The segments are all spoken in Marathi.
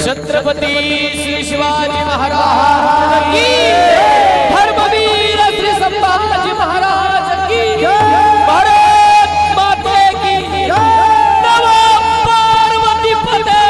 छत्रपति श्री शिवाजी महाराज की, धर्मवीर श्री संभाजी महाराज की, भारत माता की, नमो पार्वती पते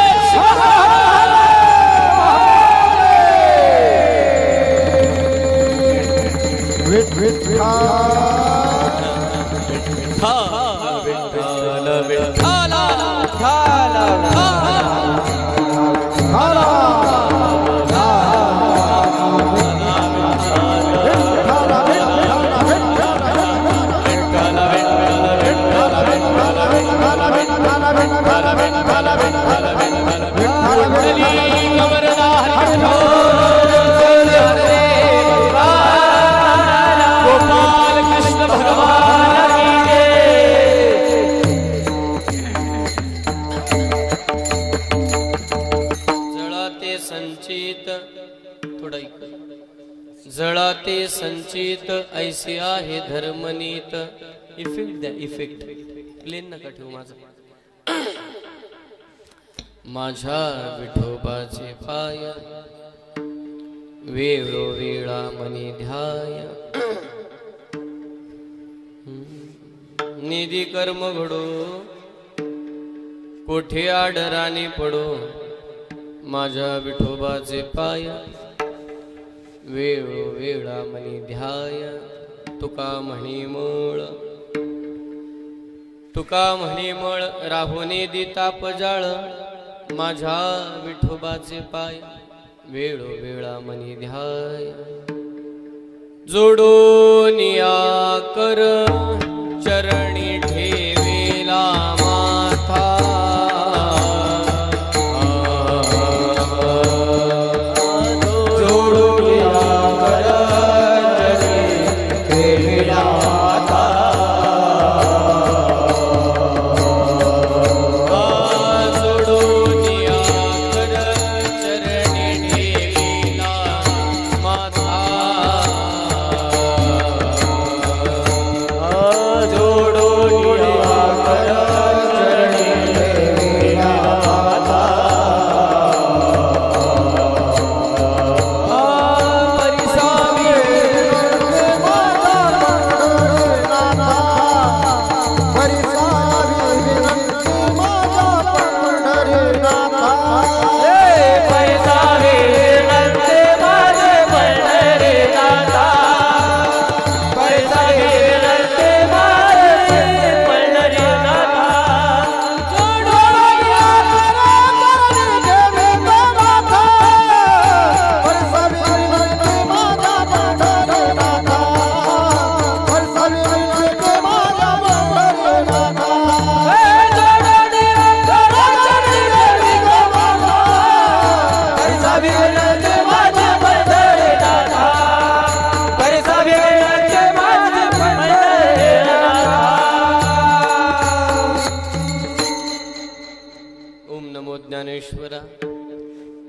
गोपाल कृष्ण भगवान जळाते संचित, थोडा जळाते संचित ऐसे आहे धर्मनीत. इफेक्ट द्या, इफेक्ट प्लेन नका ठेवू माझा. माझ्या विठोबाचे पाय वेळोवेळा मनी ध्याय. निधी कर्म घडो कोठे आडराने पडो. माझ्या विठोबाचे पाय वेळोवेळा मनी ध्याय. तुका म्हणी मूळ, तुका म्हणी मळ राहुने दिताप जाळ. माझ्या विठोबाचे पाय वेळोवेळा मनी ध्याय. जोडून या कर चरणी ठेवेला माथा. जोडून या कर चरणी ठेवेला माथा. जोडो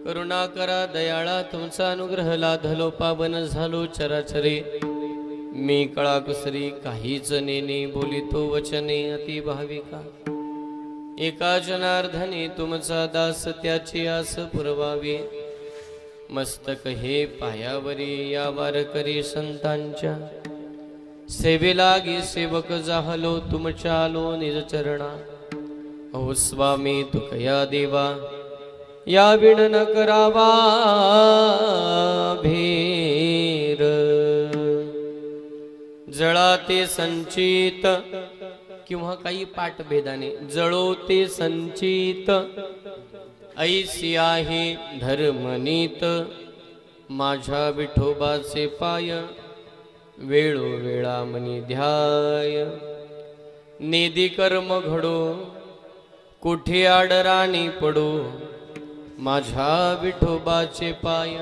करुणा करा दयाळा तुमचा अनुग्रह लाधलो पावन झालो चराचरे मी कळा कुसरी काहीच नेने बोलितो वचने अति भाविका एका जनार्दने तुमचा दास त्याची आस पुरवावी मस्तक हे पायावरी या वारकरी संतांच्या सेवेलागी सेवक जाहलो तुमच्या आलो निज चरणा ओ स्वामी तुकया देवा या विण न करावा भीर जळाते संचित किंवा काही पाठभेदाने जळोते संचित ऐसी आहे धर्मनीत माझ्या विठोबाचे पाय वेळोवेळा मनी ध्याय नेदी कर्म घडो कुठे आडराणी पडो माझ्या विठोबाचे पाय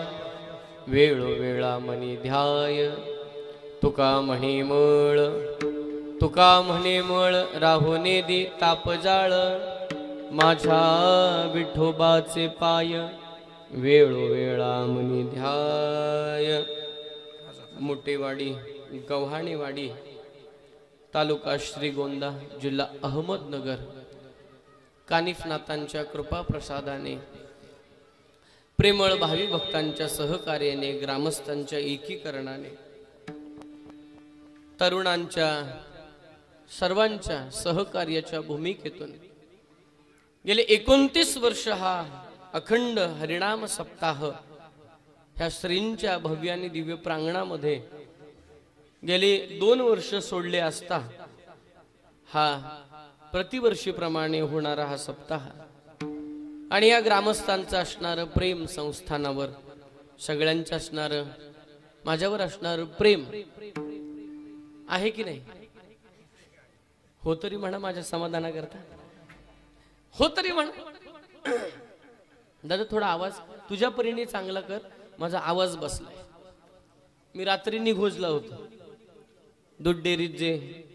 वेळोवेळा मनी ध्याय तुका म्हणे मळ तुका म्हणे मळ राहो नेदी तापजाळ माझ्या विठोबाचे पाय वेळोवेळा मनी ध्याय मोठेवाडी गव्हाणेवाडी तालुका श्रीगोंदा जिल्हा अहमदनगर कानिफनाथांच्या कृपा प्रसादाने प्रेमळ भावी भक्तांच्या सहकार्याने ग्रामस्थांच्या एकीकरणाने तरुणांच्या सर्वांच्या सहकार्याच्या भूमिकेतून गेले 29 वर्ष हा अखंड हरिनाम सप्ताह ह्या श्रींच्या भव्य आणि दिव्य प्रांगणामध्ये गेले 2 वर्ष सोडले असता हा प्रतिवर्षीप्रमाणे होणारा हा सप्ताह आणि या ग्रामस्थांचं असणारं प्रेम संस्थानावर सगळ्यांचं असणारं माझ्यावर असणारं प्रेम आहे की नाही हो तरी म्हणा माझ्या समाधानाकरता हो तरी म्हणा दादा थोडा आवाज तुझ्या परीने चांगला कर माझा आवाज बसलाय मी रात्री निघोजला होतो दूध डेअरीत जे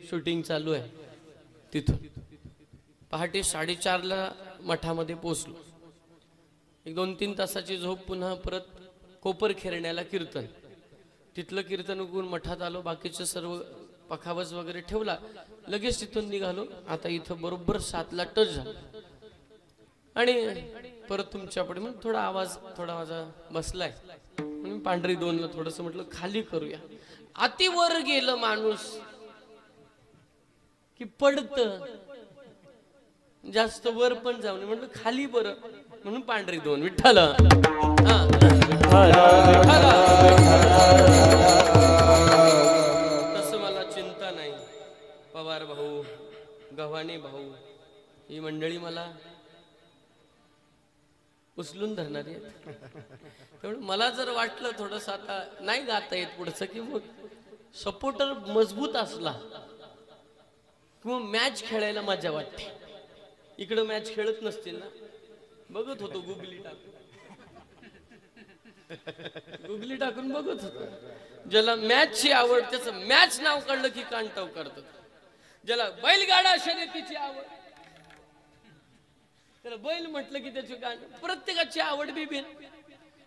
शूटिंग चालू आहे तिथून पहाटे 4:30 ला मठामध्ये पोहोचलो एक 2-3 तासाची झोप पुन्हा परत कोपर खेरण्याला कीर्तन तिथलं कीर्तन उगून मठात आलो बाकीचे सर्व पखावज वगैरे ठेवला लगेच तिथून निघालो आता इथं बरोबर 7 ला टच झालं आणि परत तुमच्याकडे मग थोडा आवाज थोडा माझा बसलाय म्हणून पांढरी 2 ला थोडस म्हटलं खाली करूया अति वर गेलं माणूस की पडत जास्त वर पण जाऊ नये म्हटलं खाली बरं म्हणून पांढरी 2 विठ्ठल तसं मला चिंता नाही पवार भाऊ गव्हाणे भाऊ ही मंडळी मला उचलून धरणारी आहेत त्यामुळे मला जर वाटलं थोडस आता नाही गाता येत पुढचं की मग सपोर्टर मजबूत असला किंवा मॅच खेळायला मजा वाटते इकडं मॅच खेळत नसतील ना बघत होतो गुगली टाकून बघत होतो ज्याला मॅचची आवड त्याचं मॅच नाव काढलं की कांटाव करतात ज्याला बैलगाडा शर्यतीची आवड त्याला बैल म्हटलं की त्याची प्रत्येकाची आवड बी भिन्न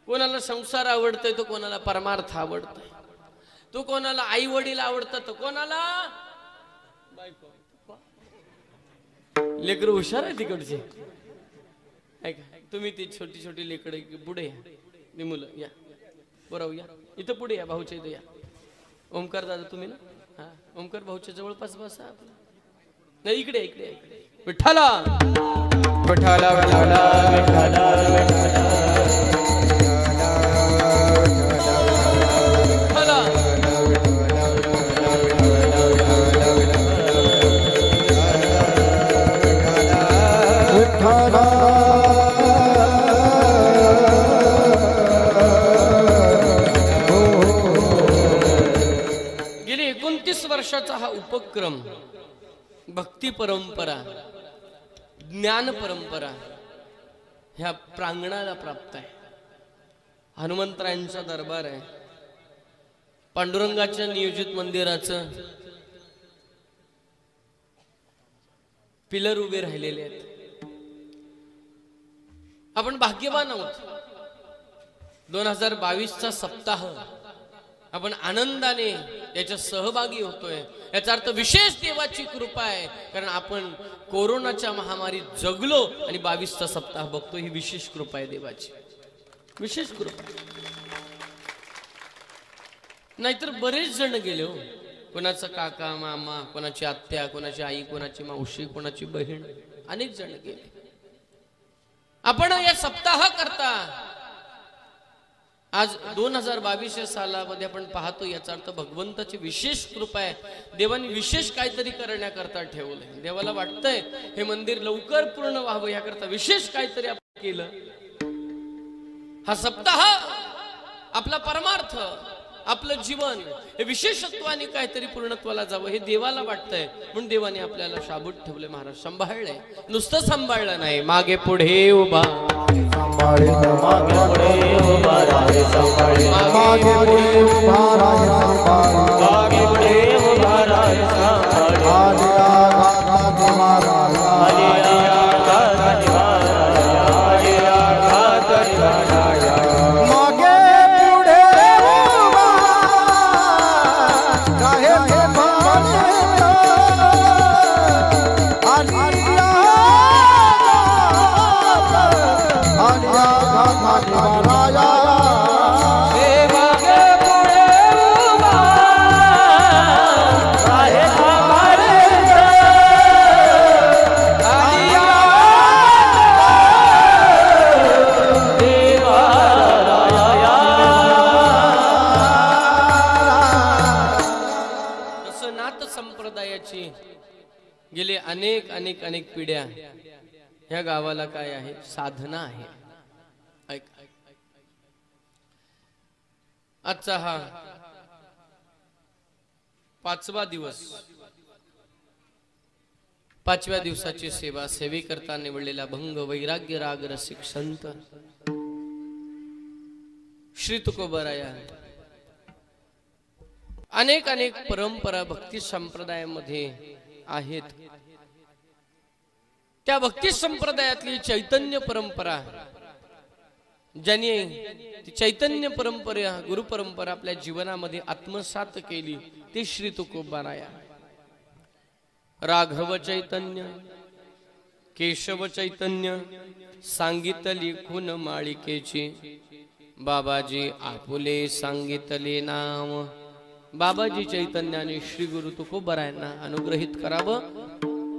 कोणाला संसार आवडतोय तो कोणाला परमार्थ आवडतोय तो कोणाला आई वडील आवडतात तो कोणाला बायको लेकरं हुशार आहे तिकडचे ऐका तुम्ही ती छोटी छोटी लेकरं पुढे या मुलं या बरोबर या इथं पुढे या भाऊच्या इथं या ओमकार दादा तुम्ही ना हा ओमकार भाऊच्या जवळपास बसा आपला नाही इकडे इकडे इकडे विठ्ठला विठ्ठला विठ्ठला विठ्ठला गेली 29 वर्षाचा हा उपक्रम भक्ती परंपरा ज्ञान परंपरा ह्या प्रांगणाला प्राप्त आहे हनुमंतरायांचा दरबार आहे पांडुरंगाच्या नियोजित मंदिराचं पिलर उभे राहिलेले आहेत आपण भाग्यवान आहोत 2022चा सप्ताह आपण आनंदाने याच्या सहभागी होतोय। याचा अर्थ विशेष देवाची कृपा आहे, कारण आपण कोरोनाच्या महामारीत जगलो आणि 22चा सप्ताह बघतो। ही विशेष कृपा आहे देवाची, विशेष कृपा। नाहीतर बरेच जण गेले हो, कोणाचा काका मामा, कोणाची आत्या, कोणाची आई, कोणाची मावशी, कोणाची बहीण, अनेक जण गेले। आपण या सप्ताह करता आज 2022 या सालामध्ये आपण पाहतो, याचा अर्थ भगवंताची विशेष कृपा आहे। देवाने विशेष काहीतरी करण्याकरता ठेवलंय। देवाला वाटतंय हे मंदिर लवकर पूर्ण व्हावं, याकरता विशेष काहीतरी आपण केलं। हा सप्ताह आपला परमार्थ, आपलं जीवन हे विशेषत्वाने काहीतरी पूर्णत्वाला जावं हे देवाला वाटतंय, म्हणून देवाने आपल्याला शाबूत ठेवले। महाराज सांभाळलंय, नुसतं सांभाळलं नाही, मागे पुढे उभा, मागे पुढे उभा राहे, मागे पुढे उभा राहे, मागे पुढे उभा राहे, गेले अनेक अनेक अनेक पिढ्या ह्या गावाला काय आहे, साधना आहे। ऐक, आजचा हा 5वा दिवस, 5व्या दिवसाची सेवा, सेवेकरता निवडलेला भंग वैराग्य राग रसिक संत श्री तुकोबराया अनेक अनेक परंपरा भक्ती संप्रदायामध्ये आहेत। त्या भक्ती संप्रदायातली चैतन्य परंपरा, ज्यांनी ती चैतन्य परंपरा, गुरु परंपरा आपल्या जीवनामध्ये आत्मसात केली, ते श्री तुकोबाराया। राघव चैतन्य, केशव चैतन्य सांगितली खून माळिकेची, बाबाजी आपुले सांगितले नाम। बाबाजी चैतन्याने श्री गुरु तुकोबरायांना अनुग्रहित करावं।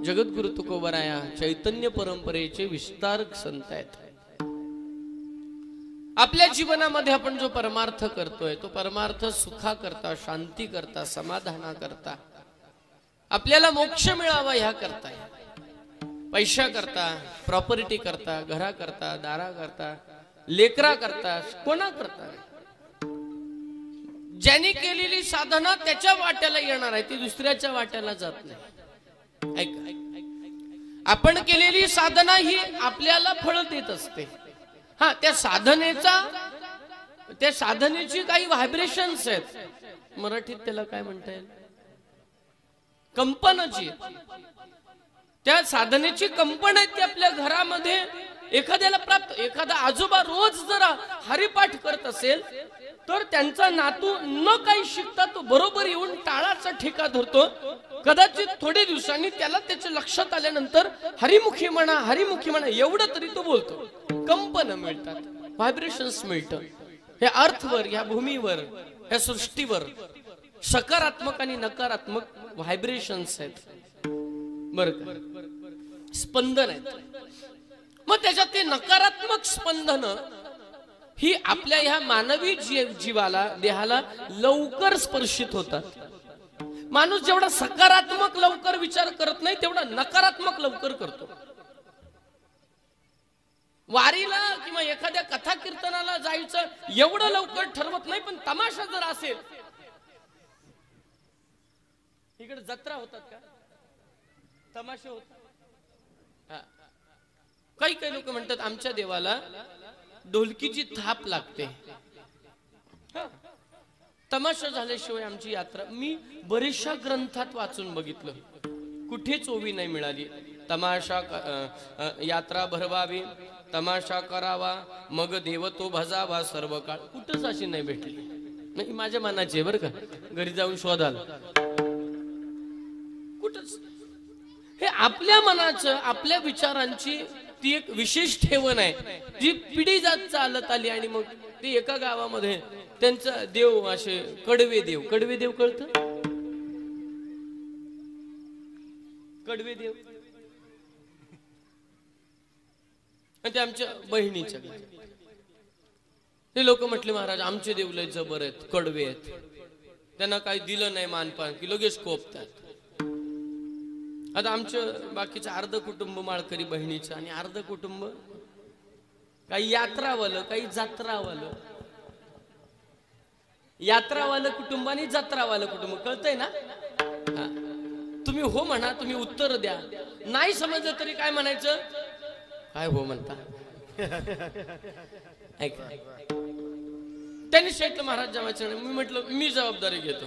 जगद्गुरु तुकोबराया चैतन्य परंपरेचे विस्तारक संत आहेत। आपल्या जीवनामध्ये आपण जो परमार्थ करतोय, तो परमार्थ सुखा करता, शांती करता, समाधाना करता, आपल्याला मोक्ष मिळावा ह्या करता, पैशा करता, प्रॉपर्टी करता, घरा करता, दारा करता, लेकरा करता, कोणा करता। ज्यांनी केलेली साधना त्याच्या वाट्याला येणार आहे, ती दुसऱ्याच्या वाट्याला जात नाही। ऐक, आपण केलेली साधना ही आपल्याला फळ देत असते। हा, त्या साधनेची काही व्हायब्रेशन्स आहेत, मराठीत त्याला काय म्हणता येईल, कंपनाची। त्या साधनेची कंपन आहे ती आपल्या घरामध्ये एखाद्याला प्राप्त। एखादा आजोबा रोज जर हरिपाठ करत असेल तर त्यांचा नातू न काही शिकता तो बरोबर येऊन टाळाचा ठेका धरतो। कदाचित थोडे दिवसांनी त्याला त्याच्या लक्षात आल्यानंतर हरिमुखी म्हणा, हरिमुखी म्हणा एवढं तरी तो बोलतो। कंपन मिळतात, व्हायब्रेशन्स मिळतं। हे अर्थवर, ह्या भूमीवर, ह्या सृष्टीवर सकारात्मक आणि नकारात्मक व्हायब्रेशन्स आहेत, बरं का, स्पंदन आहेत। मग त्याच्यात ते नकारात्मक स्पंदन ही आपल्या ह्या मानवी जीवाला, देहाला लवकर स्पर्शित होतात। माणूस जेवढा सकारात्मक लवकर विचार करत नाही, तेवढा नकारात्मक लवकर करतो। वारीला किंवा एखाद्या कथा कीर्तनाला जायचं एवढं लवकर ठरवत नाही, पण तमाशा जर असेल, इकडे जत्रा होतात का, तमाशे होतात। काही काही लोक म्हणतात आमच्या देवाला ढोलकीची थाप लागते, तमाशा झाल्याशिवाय आमची यात्रा। मी बरेचशा ग्रंथात वाचून बघितलं, कुठेच ओवी नाही मिळाली। तमाशा यात्रा भरवावी, तमाशा करावा मग देव तो भजावा सर्व काळ. कुठंच अशी नाही भेटली. नाही माझ्या मनाची आहे बरं का, घरी जाऊन शोधाल कुठंच. हे आपल्या मनाचं आपल्या विचारांची ती एक विशेष ठेवण आहे जी पिढी जात चालत आली. आणि मग ते एका गावामध्ये त्यांचा देव असे कडवे देव. कडवे देव कळतं? कडवे देव आणि ते आमच्या बहिणीच्या. ते लोक म्हटले महाराज आमचे देव लय जबर आहेत, कडवे आहेत, त्यांना काही दिलं नाही मानपान की लगेच कोपतात. आता आमचं बाकीचं अर्ध कुटुंब माळकरी बहिणीचं आणि अर्ध कुटुंब काही यात्रावालं काही जत्रावालं. यात्रावालं कुटुंब आणि जत्रावालं कुटुंब कळतंय ना? तुम्ही हो म्हणा, तुम्ही उत्तर द्या. नाही समजलं तरी काय म्हणायचं? काय हो म्हणता? ऐका, त्यांनी सांगितलं महाराज जमायचं. मी म्हटलं मी जबाबदारी घेतो.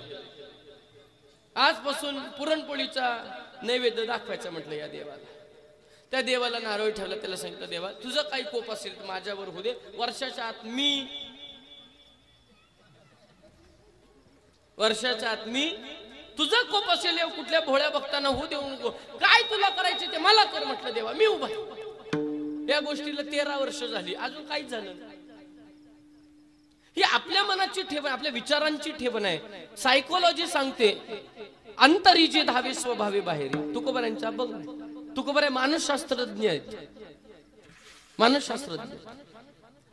आजपासून पुरणपोळीचा नैवेद्य दाखवायचा म्हटलं या देवाला. त्या देवाला नारळ ठेवला. त्याला सांगितलं देवा तुझं काही कोप असेल तर माझ्यावर होऊ दे. वर्षाच्या आत मी तुझं कोप असेल कुठल्या भोळ्या भक्तांना होऊ देऊ नको. काय तुला करायचं ते मला कर म्हटलं देवा, मी उभा. या गोष्टीला 13 वर्ष झाली, अजून काहीच झालं नाही. ही आपल्या मनाची ठेवण, आपल्या विचारांची ठेवण आहे. सायकोलॉजी सांगते अंतरी जे धावे स्वभावे बाहेरी. तुकोबारांच्या बघ, तुकोबारा मानसशास्त्रज्ञ आहेत, मानसशास्त्रज्ञ.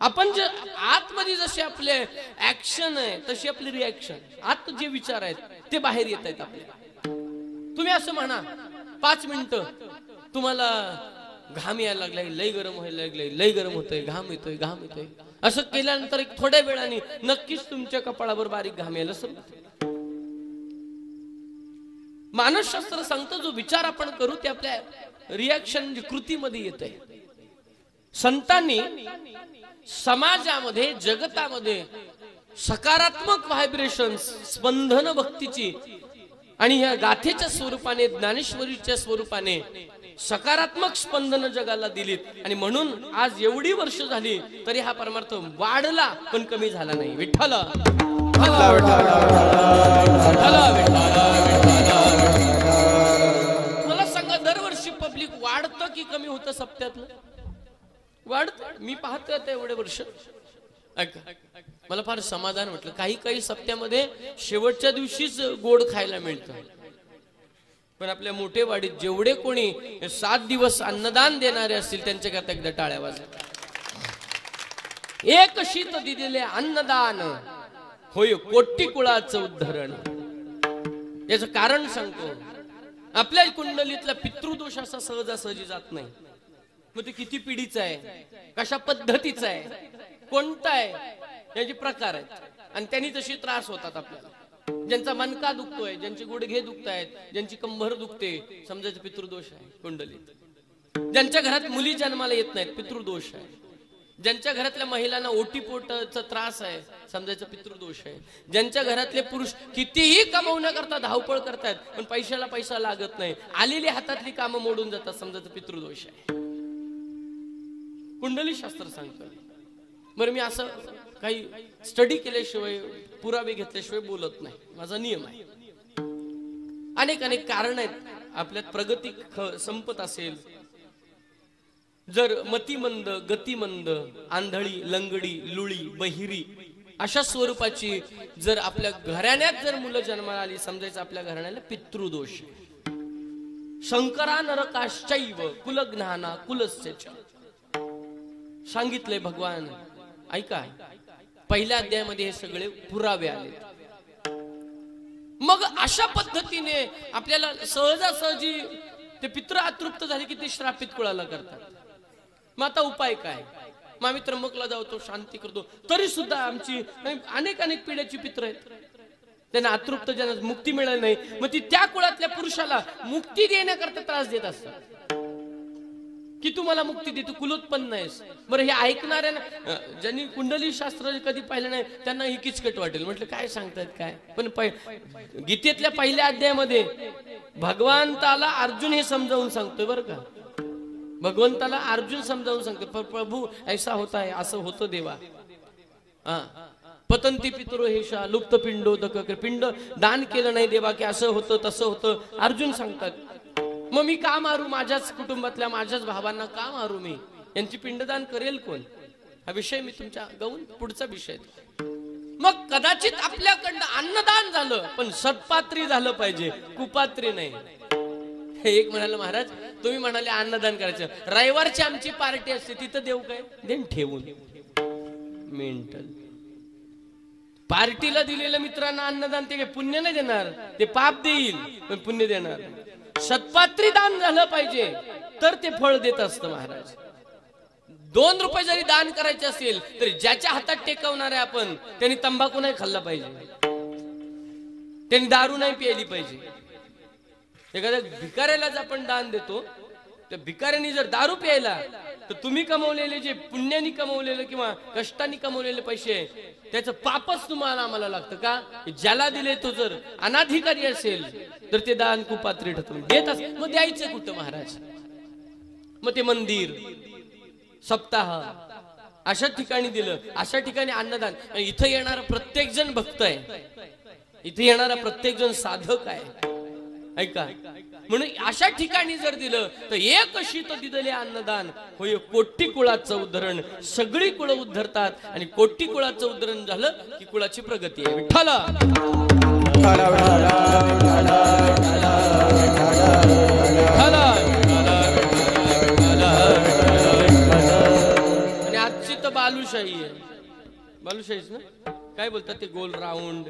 आपण जे आतमध्ये जसे आपले ऍक्शन आहे तशी आपली रिॲक्शन, आत जे विचार आहेत ते बाहेर येत आहेत आपल्या. तुम्ही असं म्हणा 5 मिनिटं तुम्हाला घाम यायला लागलाय, लय गरम व्हायला लागलाय, लय गरम होतोय, घाम येतोय, घाम येतोय. असं केल्यानंतर एक थोड्या वेळाने नक्कीच तुमच्या कपाळावर बारीक घाम यायला सुरू होते. मानसशास्त्र सांगतं जो विचार आपण करू ते आपल्या रिॲक्शन कृतीमध्ये येतंय. संतांनी समाजामध्ये जगतामध्ये सकारात्मक व्हायब्रेशन्स स्पंदन भक्तीची आणि ह्या गाथेच्या स्वरूपाने ज्ञानेश्वरीच्या स्वरूपाने सकारात्मक स्पंदन जगाला दिलीत. आणि म्हणून आज एवढी वर्ष झाली तरी हा परमार्थ वाढला पण कमी झाला नाही. विठ्ठल मला सांगा दरवर्षी पब्लिक वाढतं की कमी होतं? सप्त्यातलं वाढत. मी पाहतो आता एवढे वर्ष. ऐका, मला फार समाधान वाटलं. काही सप्त्यामध्ये शेवटच्या दिवशीच गोड खायला मिळतं. पण आपल्या मोठेवाडीत जेवढे कोणी 7 दिवस अन्नदान देणारे असतील त्यांच्याकरता एकदा टाळ्या वाजवा. एक शीत दिलेले अन्नदान होय कोटी कुळाचं उद्धरण. याचं कारण सांगतो. आपल्या कुंडलीतला पितृदोष असा सहजासहजी जात नाही. मग ते किती पिढीचा आहे, कशा पद्धतीचा आहे, कोणता आहे, याचे प्रकार आहेत. आणि त्यांनी तशी त्रास होतात आपल्याला. ज्यांचा मनका दुखतोय, ज्यांचे गुडघे दुखतायत, ज्यांची कंबर दुखते, समजायचं पितृदोष आहे कुंडलीत. ज्यांच्या घरात मुली जन्माला येत नाहीत पितृदोष आहे. ज्यांच्या घरातल्या महिलांना ओटीपोटाचा त्रास आहे समजायचं पितृदोष आहे. ज्यांच्या घरातले पुरुष कितीही कमवण्याकरता धावपळ करतायत पण पैशाला पैसा लागत नाही, आलेली हातातली कामं मोडून जातात, समजायचं पितृदोष आहे. कुंडली शास्त्र सांगतं. बरं मी असं काही स्टडी केल्याशिवाय पुरावे घेतल्याशिवाय बोलत नाही, माझा नियम आहे. अनेक कारण आहेत. आपल्यात प्रगती संपत असेल, जर मतिमंद, गतिमंद, आंधळी, लंगडी, लुळी, बहिरी अशा स्वरूपाची जर आपल्या घराण्यात जर मुलं जन्माला आली समजायचं आपल्या घराण्याला पितृदोष. शंकरा नरकाश्चैव कुलज्ञाना कुलस्य सांगितलंय भगवान. ऐका, पहिल्या अध्यायामध्ये हे सगळे पुरावे आले. मग अशा पद्धतीने आपल्याला सहजासहजी ते पितृ अतृप्त झाले की ते श्रापित कुळाला करतात. मग आता उपाय काय? मग आम्ही त्र्यंबकला जातो, शांती करतो, तरी सुद्धा आमची अनेक पिढ्याची पित्र आहेत, त्यांना अतृप्त ज्यांना मुक्ती मिळाली नाही. मग ती त्या कुळातल्या पुरुषाला मुक्ती देण्याकरता त्रास देत असतात की तू मला मुक्ती दे, तू कुलोत्पन्न आहेस. बरं हे ऐकणाऱ्यांना, ज्यांनी कुंडली शास्त्र कधी पाहिलं नाही त्यांना ही किचकट वाटेल. म्हटलं काय सांगतायत काय? पण गीतेतल्या पहिल्या अध्यायामध्ये भगवंताला अर्जुन हे समजावून सांगतोय बरं का. भगवंताला अर्जुन समजावून सांगतो, प्रभू ऐसा होता है, असं होतं देवा. पतंती पितरो हेशा लुप्त पिंडोदक, पिंड दान केलं नाही देवा की असं होतं तसं होतं. अर्जुन सांगतात मग मी का मारू, माझ्याच कुटुंबातल्या माझ्याच भावांना का मारू, मी यांची पिंडदान करेल कोण. हा विषय मी तुमच्या गाऊन पुढचा विषय. मग कदाचित आपल्याकडनं अन्नदान झालं पण सत्पात्री झालं पाहिजे, कुपात्री नाही. एक म्हणाला महाराज तुम्ही म्हणाले अन्नदान करायचं, रविवारची आमची पार्टी असते तिथं देऊ काय, देन ठेवून. मेंटल. पार्टीला दिलेल्या मित्रांना अन्नदान ते पुण्य नाही देणार, ते पाप देईल पण पुण्य देणार. सत्पात्री दान झालं पाहिजे तर ते फळ देत असतं महाराज. 2 रुपये जरी दान करायचे असेल तरी ज्याच्या हातात टेकवणार आहे आपण त्यांनी तंबाखू नाही खाल्ला पाहिजे, त्यांनी दारू नाही प्यायली पाहिजे. एखाद्या भिकाऱ्यालाच आपण दान देतो, त्या भिकाऱ्याने जर दारू प्यायला तर तुम्ही कमवलेले जे पुण्याने कमवलेले किंवा कष्टाने कमवलेले पैसे त्याचं पापच तुम्हाला आम्हाला लागतं का. ज्याला दिले तो जर अनाधिकारी असेल तर ते दान कुपात्री ठरतो. देत असेल मग द्यायचं कुठं महाराज. मग ते मंदिर सप्ताह अशा ठिकाणी दिलं, अशा ठिकाणी अन्नदान. इथं येणारा प्रत्येक जण भक्त आहे, इथे येणारा प्रत्येक जण साधक आहे. ऐका, म्हणून अशा ठिकाणी जर दिलं तर एक शीत दिलेले अन्नदान होय कोटी कुळाचं उद्धरण. सगळी कुळ उद्धरतात आणि कोटी कुळाचं उद्धरण झालं की कुळाची प्रगती आहे. विठ्ठला आणि आजची तर बालुशाही आहे. बालुशाहीच ना काय बोलतात ते, गोल राऊंड.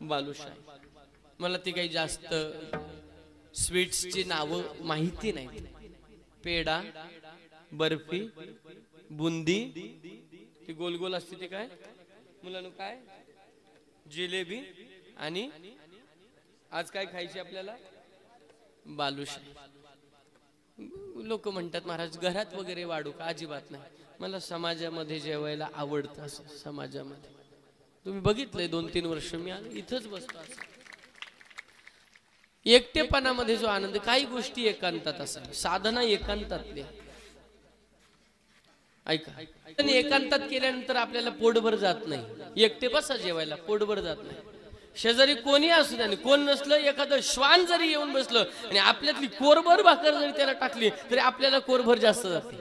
बालुशाही. मला ती काही जास्त स्वीट्सची नावं माहिती नाही. पेडा, बर्फी, बुंदी, ती गोल गोल असते ते काय मुलांना, काय जिलेबी, आणि आज काय खायची आपल्याला, बालुशाही. लोक म्हणतात महाराज घरात वगैरे वाढू का, अजिबात नाही. मला समाजामध्ये जेवायला आवडतं. असं समाजामध्ये तुम्ही बघितलंय 2-3 वर्ष मी इथंच बसतो. असं एकटेपणामध्ये जो आनंद, काही गोष्टी एकांतात असाव्या, साधना एकांतातली. ऐका, एकांतात केल्यानंतर आपल्याला पोटभर जात नाही. एकटे बसा जेवायला, पोटभर जात नाही. शेजारी कोणी असू द्या, कोण नसलं, एखादं श्वान जरी येऊन बसलं आणि आपल्यातली कोरभर भाकर जरी त्याला टाकली तरी आपल्याला कोरभर जास्त जाते.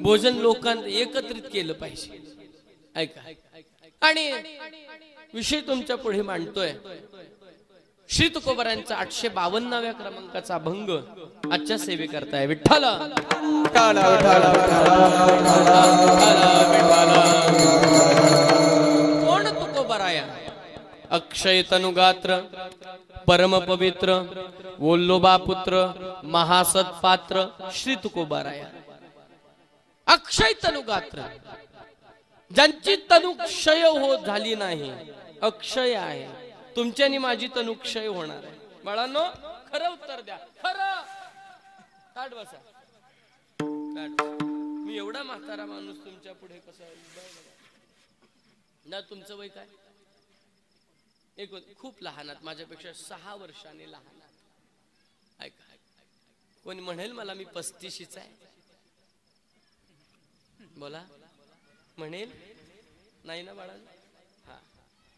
भोजन लोकांना एकत्रित केलं पाहिजे. ऐका, आणि विषय तुमच्या पुढे मांडतोय. श्री तुकोबारांचा 852व्या क्रमांकाचा अभंग आजच्या सेवे करताय. विठ्ठल कोण तुकोबाराया, अक्षय तनुगात्र, परम पवित्र, वल्लोबा पुत्र, महासत्पात्र श्री तुकोबाराया. अक्षय तनुगात्र, ज्यांची तनु क्षय होत झाली नाही, अक्षय आहे. तुमच्यानी माझी तनु क्षय होणार आहे. बाळांनो खरं उत्तर द्या, खरं. ताट बसा. मी एवढा म्हातारा माणूस तुमच्या पुढे कसा ना. तुमचं वय काय, एक खूप लहान आहात, माझ्यापेक्षा 6 वर्षांनी लहान आहात. ऐका, कोणी म्हणेल मला मी 35शीचा आहे, बोला, म्हणेल नाही ना बाळांनो. हा,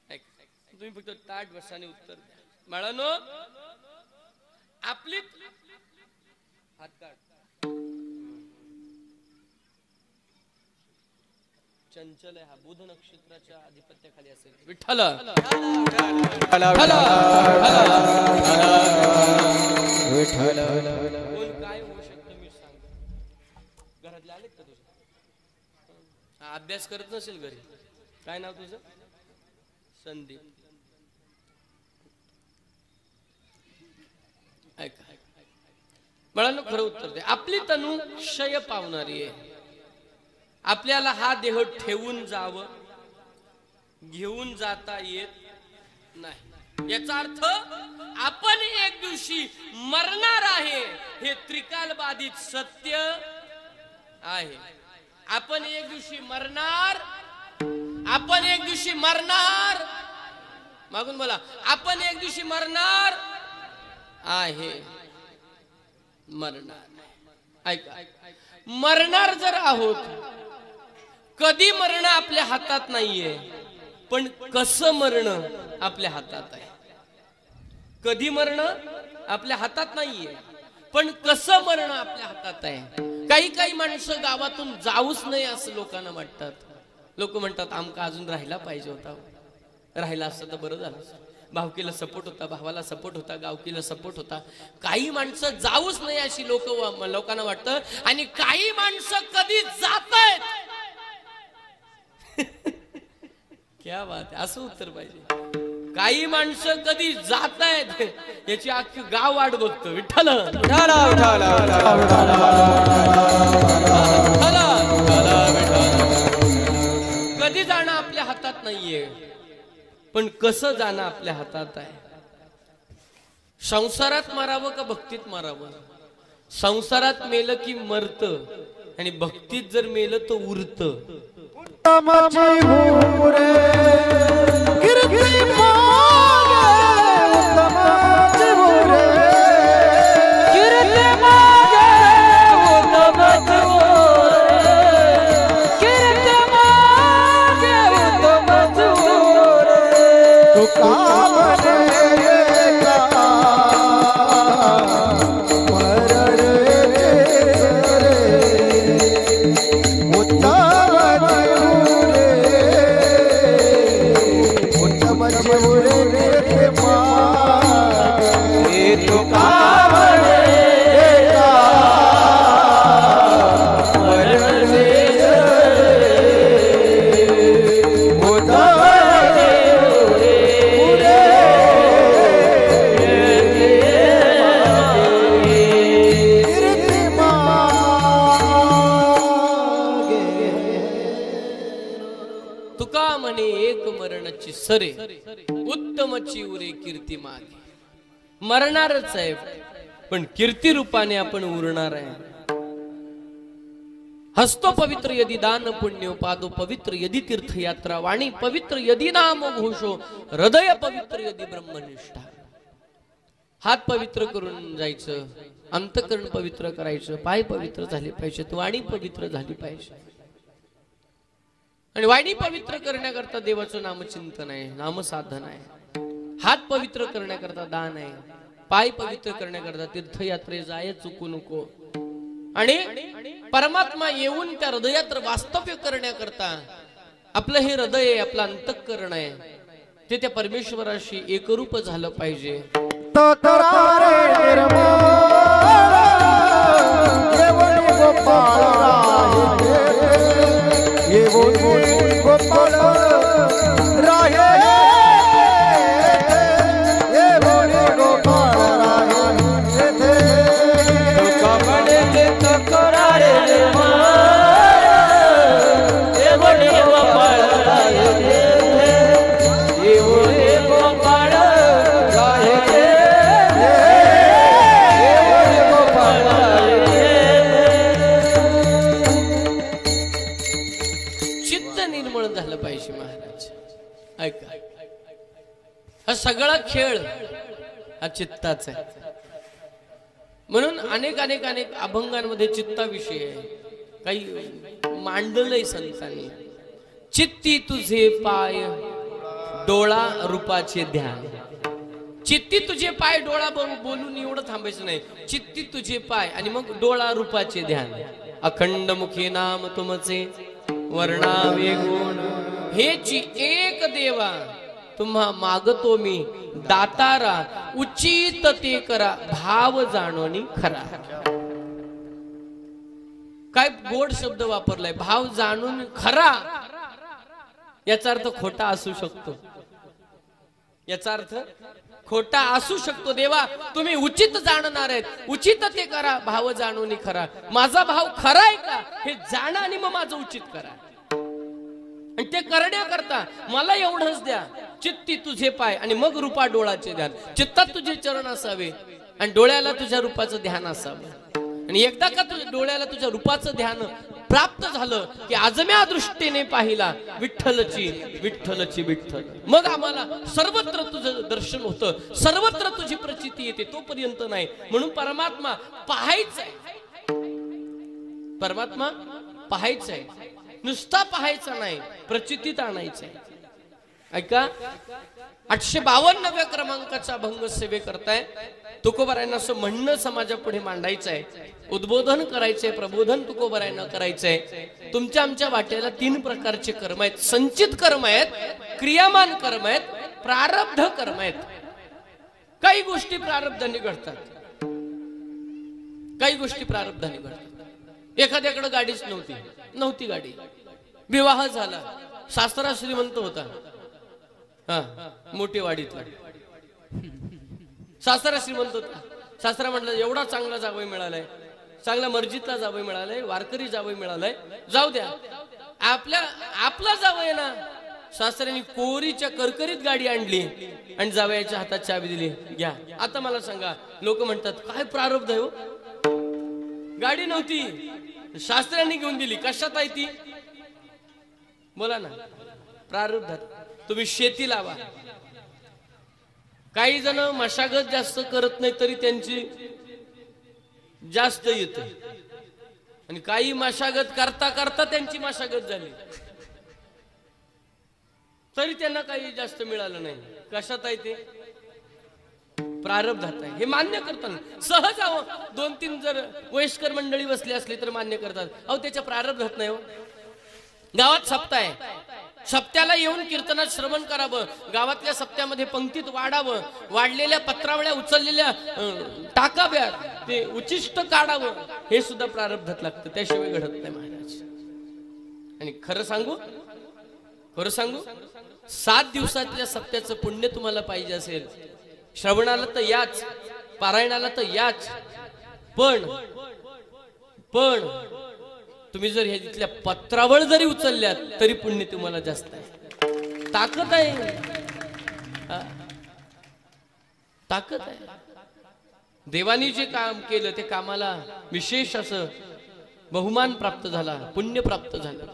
ऐका, तुम्ही फक्त ताट बसाने उत्तर द्या. बाळांनो आपली हात काढ. चंचल आहे हा, बुध नक्षत्राच्या अधिपत्याखाली असेल. विठ्ठल कोण काय होऊ शकतं मी सांग. घरातले आलेत का तुझे? अभ्यास करत नसेल घरी. काय नाव तुझं? संदीप. ऐका, बाळांनो खरं उत्तर दे. आपली तनु क्षय पावणारी आहे. आपल्याला हा देह ठेवून जावं, घेऊन जाता येत नाही. याचा अर्थ आपण एक दिवशी मरणार आहे, हे त्रिकाल बाधित सत्य आहे. आपण एक दिवशी मरणार, आपण एक दिवशी मरणार. मागून बोला, आपण एक दिवशी मरणार आहे. मरणार नाही. ऐका, मरणार जर आहोत, कधी मरण आपल्या हातात नाहीये, पण कसं मरण आपल्या हातात आहे. कधी मरण आपल्या हातात नाहीये, पण कसं मरण आपल्या हातात आहे. काही काही माणसं गावातून जाऊच नाही असं लोकांना वाटतात. लोक म्हणतात आमका अजून राहिला पाहिजे होता, राहिला असतं तर बरं झालं. भावकीला सपोर्ट होता, भावाला सपोर्ट होता, गावकीला सपोर्ट होता. काही माणसं जाऊच नाही अशी लोकांना वाटतं. आणि काही माणसं कधी जात आहेत. क्या बात आहे, असं उत्तर पाहिजे. काही माणसं कधी जात आहेत याची अख्खी गाव वाट बघतो. विठ्ठल कधी जाणं आपल्या हातात नाहीये, पण कसं जाणं आपल्या हातात आहे. संसारात मारावं का भक्तीत मारावं. संसारात मेलं की मरत, आणि भक्तीत जर मेलं तर उरत. सरे उत्तमची उरे कीर्ती मागे. मरणारच आहे, पण कीर्ती रूपाने आपण उरणार आहे. हस्तो पवित्र यदि दान पुण्य, पादो पवित्र यदि तीर्थयात्रा, वाणी पवित्र यदि नाम घोषो, हृदय पवित्र यदि ब्रह्मनिष्ठा. हात पवित्र करून जायचं, अंतकरण पवित्र करायचं, पाय पवित्र झाले पाहिजेत, वाणी पवित्र झाली पाहिजे. आणि वाणी पवित्र करण्याकरता देवाचं नामचिंतन आहे, नामसाधन आहे. हात पवित्र करण्याकरता दान आहे, पाय पवित्र करण्याकरता तीर्थयात्रे जाय चुकू नको. आणि परमात्मा येऊन त्या हृदयात वास्तव्य करण्याकरता आपलं हे हृदय आहे, आपलं अंतःकरण आहे, ते त्या परमेश्वराशी एकरूप झालं पाहिजे. हा सगळा खेळ हा चित्ताचा आहे. म्हणून अनेक अनेक अनेक अभंगांमध्ये चित्ताविषयी आहे. काही मांडलंय संतांनी. चित्ती तुझे पाय डोळा रूपाचे ध्यान. चित्ती तुझे पाय डोळा बोलून एवढं थांबायचं नाही. चित्ती तुझे पाय आणि मग डोळा रूपाचे ध्यान. अखंड मुखी नाम तुमचे वर्णावे गुण, हेची एक देवा तुम्हा मागतो मी दातारा, उचित ते करा भाव जाणोनी खरा. काय गोड शब्द वापरलाय, भाव जाणून खरा. याचा अर्थ खोटा असू शकतो, याचा अर्थ खोटा असू शकतो. देवा तुम्ही उचित जाणणार आहेत, उचित ते करा भाव जाणून खरा. माझा भाव खरा आहे का हे जाणा आणि मग माझं उचित करा. आणि ते करण्याकरता मला एवढंच द्या, चित्ती तुझे पाय आणि मग रूपा डोळाचे ध्यान. चित्तात तुझे चरण असावे आणि डोळ्याला तुझ्या रूपाचं ध्यान असावं. आणि एकदा का तुझ्या डोळ्याला तुझ्या रूपाचं ध्यान प्राप्त झालं की आजम्या दृष्टीने पाहिला विठ्ठलची विठ्ठलची विठ्ठल, मग आम्हाला सर्वत्र तुझं दर्शन होतं, सर्वत्र तुझी प्रचिती येते, तोपर्यंत नाही. म्हणून परमात्मा पाहायचाय, परमात्मा पाहायचाय, नुसता पाहायचा नाही, प्रचितीत आणायचाय. ऐका, 852व्या क्रमांकाचा अभंग सेवे करताय. तुकोबारायांना असं म्हणणं समाजापुढे मांडायचं आहे, उद्बोधन करायचंय, प्रबोधन तुकोबारायांना करायचंय. तुमच्या आमच्या वाट्याला 3 प्रकारचे कर्म आहेत. संचित कर्म आहेत, क्रियामान कर्म आहेत, प्रारब्ध कर्म आहेत. काही गोष्टी प्रारब्धाने घडतात, काही गोष्टी प्रारब्धाने घडतात. एखाद्याकडे गाडीच नव्हती गाडी, विवाह झाला, सासरा श्रीमंत होता, मोठी वाडीतला सासरा श्रीमंत होता. सासरा म्हटलं एवढा चांगला जावई मिळालाय, चांगला मर्जीतला जावई मिळालाय, वारकरी जावई मिळालाय, जाऊ द्या, आपला जावई ना. सासऱ्याने कोरीच्या करकरीत गाडी आणली आणि जावयाच्या हातात चावी दिली, घ्या. आता मला सांगा, लोक म्हणतात काय प्रारब्ध आहे हो, गाडी नव्हती, शास्त्रांनी घेऊन दिली, कशात आहे ती? बोला ना, प्रारब्धात. तुम्ही शेती लावा, काही जण मशागत जास्त करत नाही तरी त्यांची जास्त येते, आणि काही मशागत करता करता त्यांची मशागत झाली तरी त्यांना काही जास्त मिळालं नाही. कशात आहे ते? प्रारब्धात आहे. हे मान्य करतात सहज. अहो 2-3 जर वयस्कर मंडळी बसली असली तर मान्य करतात, अहो त्याच्या प्रारब्धात नाही हो. गावात सप्ताह आहे, सप्त्याला येऊन कीर्तनात श्रवण करावं, गावातल्या सप्त्यामध्ये पंक्तीत वाढावं, वाढलेल्या पत्रावळ्या उचललेल्या टाकाव्या, ते उचिष्ट काढावं, हे सुद्धा प्रारब्धात लागतं, त्याशिवाय घडत नाही महाराज. आणि खरं सांगू 7 दिवसातल्या सप्त्याचं पुण्य तुम्हाला पाहिजे असेल, श्रवणाला तर याच, पारायणाला तर याच, पण तुम्ही जर ह्या तिथल्या पत्रावळ जरी उचलल्यात तरी पुण्य तुम्हाला जास्त आहे. ताकद आहे, ताकद आहे. देवानी जे काम केलं ते कामाला विशेष असं बहुमान प्राप्त झाला, पुण्य प्राप्त झालं.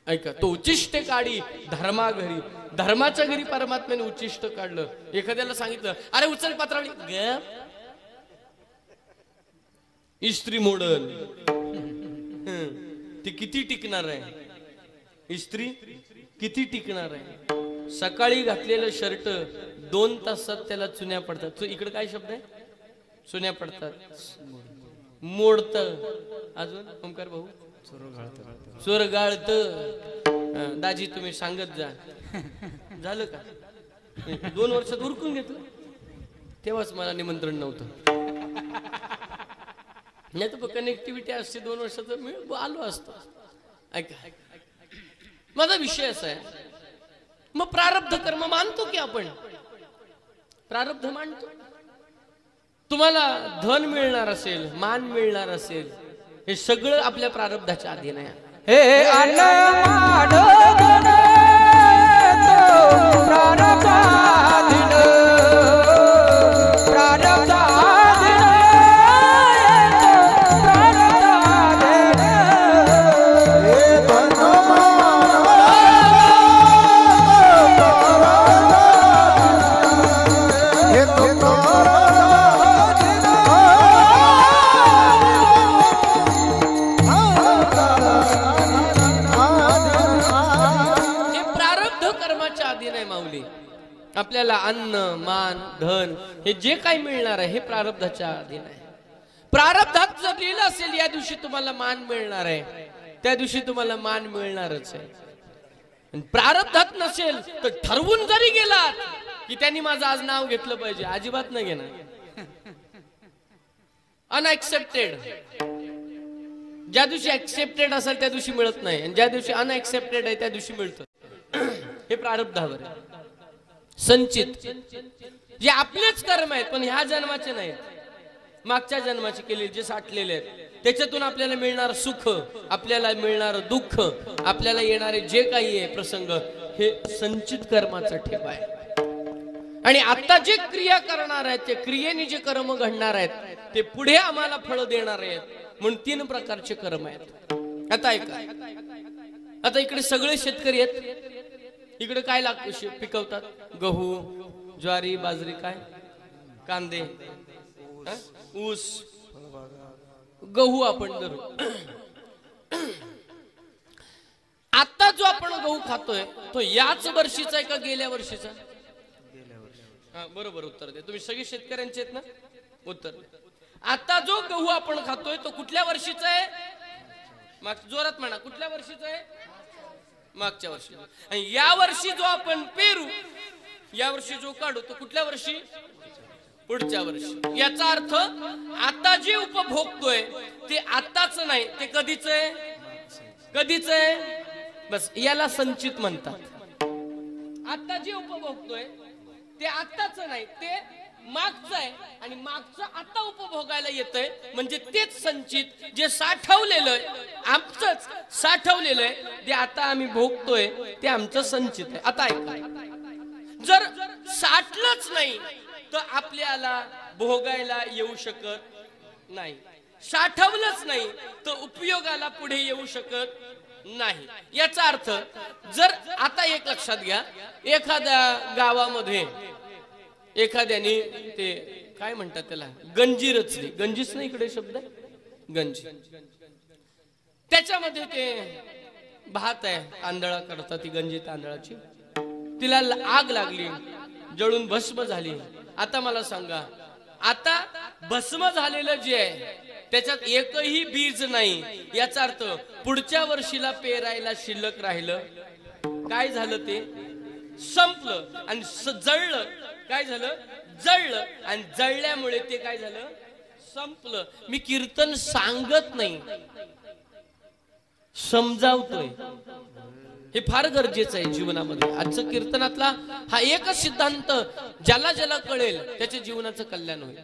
ऐका, तो उचिष्ट काढी धर्मा घरी, धर्माच्या घरी परमात्म्याने उचिष्ट काढलं. एखाद्याला सांगितलं अरे उचल पत्रावळी, इस्त्री मोडल, ती किती टिकणार आहे? इस्त्री किती टिकणार आहे? सकाळी घातलेलं शर्ट 2 तासात त्याला चुन्या पडतात. इकडे काय शब्द आहे? चुन्या पडतात, मोडत. अजून ओंकार भाऊ, चोरगाळत. दाजी तुम्ही सांगत जा. झालं का? 2 वर्षात उरकून घेतलं, तेव्हाच मला निमंत्रण नव्हतं. नाही तर कनेक्टिव्हिटी असते 2 वर्षाचं मी आलो असतो. ऐका, माझा विषय असा आहे, मग प्रारब्ध कर्म मानतो की आपण? प्रारब्ध मानतो. तुम्हाला धन मिळणार असेल, मान मिळणार असेल, हे सगळं आपल्या प्रारब्धाच्या अधीन आहे. हे आपल्याला अन्न, मान, धन हे जे काही मिळणार आहे हे प्रारब्धाच्या अधीन आहे. प्रारब्धात जर लिहिलं असेल या दिवशी तुम्हाला मान मिळणार आहे, त्या दिवशी तुम्हाला मान मिळणारच आहे. प्रारब्धात नसेल तर ठरवून जरी गेलात की त्यांनी माझं आज नाव घेतलं पाहिजे, अजिबात नाही घेणार. अनएक्सेप्टेड. ज्या दिवशी एक्सेप्टेड असेल त्या दिवशी मिळत नाही, आणि ज्या दिवशी अनएक्सेप्टेड आहे त्या दिवशी मिळतं. हे प्रारब्धावर आहे. संचित जे आपलेच कर्म आहेत पण ह्या जन्माचे नाहीत, मागच्या जन्माचे केले जे साठलेले आहेत, त्याच्यातून आपल्याला मिळणार सुख, आपल्याला मिळणार दुःख, आपल्याला येणारे जे काही आहे प्रसंग, हे संचित कर्माचा ठेवा आहे. आणि आता जे क्रिया करणार आहेत, ते क्रियेने जे कर्म घडणार आहेत ते पुढे आम्हाला फळ देणार आहेत. म्हणून 3 प्रकारचे कर्म आहेत. आता ऐका, आता इकडे सगळे शेतकरी आहेत, इकडे काय लागतं पिकवतात? गहू, ज्वारी, बाजरी, काय कांदे, ऊस, गहू आपण धरू. आता जो आपण गहू खातोय तो याच वर्षीचा आहे का गेल्या वर्षीचा? बरोबर उत्तर दे. तुम्ही सगळे शेतकऱ्यांचे आहेत ना? उत्तर. आता जो गहू आपण खातोय तो कुठल्या वर्षीचा आहे? जोरात म्हणा, कुठल्या वर्षीचा आहे? मागच्या वर्षी. आणि या वर्षी जो आपण पेरू, या वर्षी जो काढू तो कुठल्या वर्षी? पुढच्या वर्षी. याचा अर्थ आता जे उपभोगतोय ते आताच नाही, ते कधीच आहे? कधीच आहे? बस याला संचित म्हणतात. आता जे उपभोगतोय ते आताच नाही, ते मागचं आहे, आणि मागचं आता उपभोगायला येतंय म्हणजे तेच संचित. जे साठवलेलं आहे, आमचंच साठवलेलं आहे, ते आता आम्ही भोगतोय ते आमचं संचित आहे. आता ऐका, जर साठलंच नाही तर आपल्याला भोगायला येऊ शकत नाही. साठवलंच नाही तर उपयोगाला पुढे येऊ शकत नाही. याचा अर्थ जर आता एक लक्षात घ्या, एखाद्या गावामध्ये एखाद्याने ते काय म्हणतात त्याला, गंजी रचली. गंजीच नाही इकडे शब्द, गंजी. त्याच्यामध्ये ते भात आहे, तांदळा करतात ती गंजी तांदळाची. तिला आग लागली, जळून भस्म झाली. आता मला सांगा, आता भस्म झालेलं जे आहे त्याच्यात एकही बीज नाही. याचा अर्थ पुढच्या वर्षीला पेरायला शिल्लक राहिलं. काय झालं? ते संपलं आणि जळलं. काय झालं? जळलं. आणि जळल्यामुळे ते काय झालं? संपलं. मी कीर्तन सांगत नाही, समजावतोय. हे फार गरजेचं आहे जीवनामध्ये. आजचं कीर्तनातला हा एकच सिद्धांत ज्याला ज्याला कळेल त्याच्या जीवनाचं कल्याण होईल.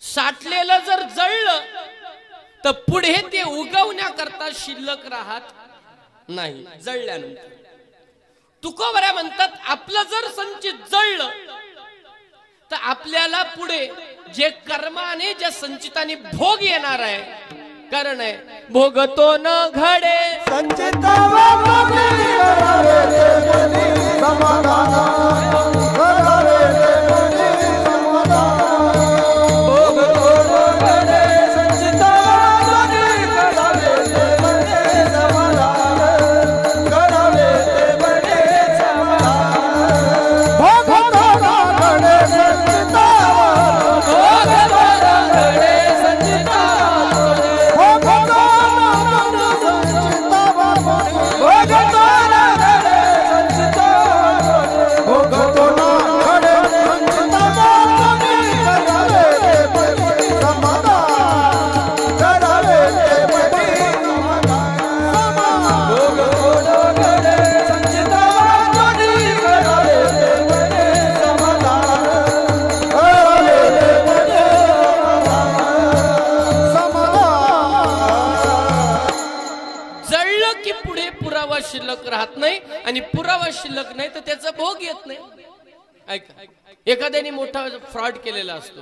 साठलेलं जर जळलं तर पुढे ते उगवण्याकरता शिल्लक राहत नाही. जळल्यानंतर तुकोबऱ्या म्हणतात, आपलं जर संचित जळलं तर आपल्याला पुढे जे कर्माने, ज्या संचिताने भोग येणार आहे, कारण आहे भोगतो न घडे संचित शिल्लक राहत नाही, आणि पुरावा शिल्लक नाही तर त्याचा भोग येत नाही. ऐका, एखाद्याने मोठा फ्रॉड केलेला असतो,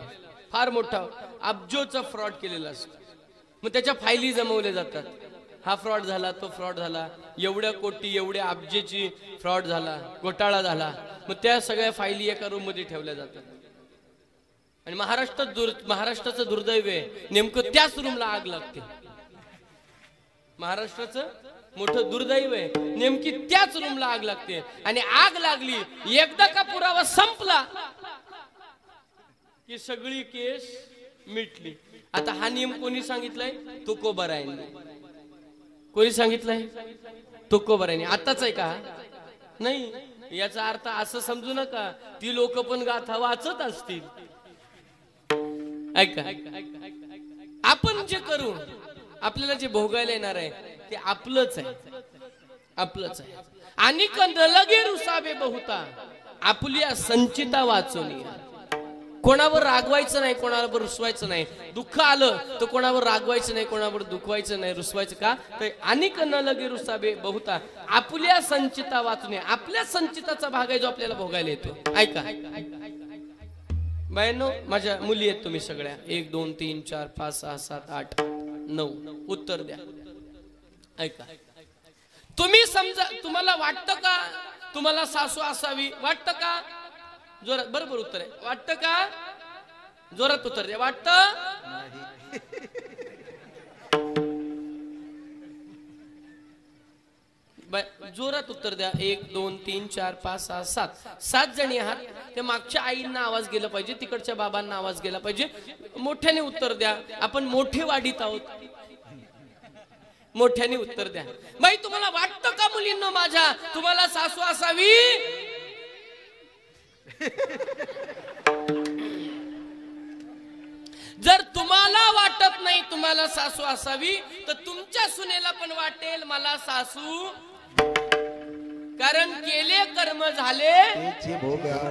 फार मोठा अब्जोचा फ्रॉड केलेला असतो. मग त्याच्या फायली जमवल्या जातात. हा फ्रॉड झाला, तो फ्रॉड झाला, एवढ्या कोटी एवढ्या अब्जेची फ्रॉड झाला, घोटाळा झाला. मग त्या सगळ्या फायली एका रूम मध्ये ठेवल्या जातात. आणि महाराष्ट्राचं दुर्दैव आहे, नेमकं त्याच रूमला आग लागते. महाराष्ट्राचं मोठं दुर्दैव आहे, नेमकी त्याच रूमला आग लागते. आणि आग लागली, एकदा का पुरावा संपला की सगळी केस मिटली. आता हा नियम कोणी सांगितलाय? तुकोबरायांनी. कोणी सांगितलंय? तुकोबरायांनी. आताच आहे का? नाही. याचा अर्थ असं समजू नका ती लोक पण गाथा वाचत असतील. ऐका, आपण जे करू, आपल्याला जे भोगायला येणार आहे ते आपलंच आहे, आपलंच आहे. आणि लगे रुसावे बहुता, आपल्या संचिता वाचून. कोणावर रागवायचं नाही, कोणावर रुसवायचं नाही. दुःख आलं तर कोणावर रागवायचं नाही, कोणावर दुखवायचं नाही, रुसवायचं का? तर अनिक न लगे रुसावे बहुता, आपल्या संचिता वाचून. आपल्या संचिताचा भाग आहे जो आपल्याला भोगायला येतो. ऐका बायनो, माझ्या मुली आहेत तुम्ही सगळ्या, 1 2 3 4 5 6 7 8 9, उत्तर द्या. ऐका, तुम्ही समजा, तुम्हाला वाटतं का तुम्हाला सासू असावी? वाटतं का? जोरात, बरोबर उत्तर आहे. वाटतं का? जोरात उत्तर द्या. वाटतं? जोरात उत्तर द्या. 1 2 3 4 5 6 7 7 जणी आहात. ते मागच्या आईंना आवाज गेला पाहिजे, तिकडच्या बाबांना आवाज गेला पाहिजे. मोठ्याने उत्तर द्या. आपण मोठे वाढीत आहोत. मोठ्याने उत्तर द्या. बाई, तुम्हाला वाटतं का मुलींनो माझ्या तुम्हाला सासू असावी? जर तुम्हाला वाटत नाही तुम्हाला सासू असावी, तर तुमच्या सुनेला पण वाटेल मला सासू, कारण केले कर्म झाले तेचे भोगाले.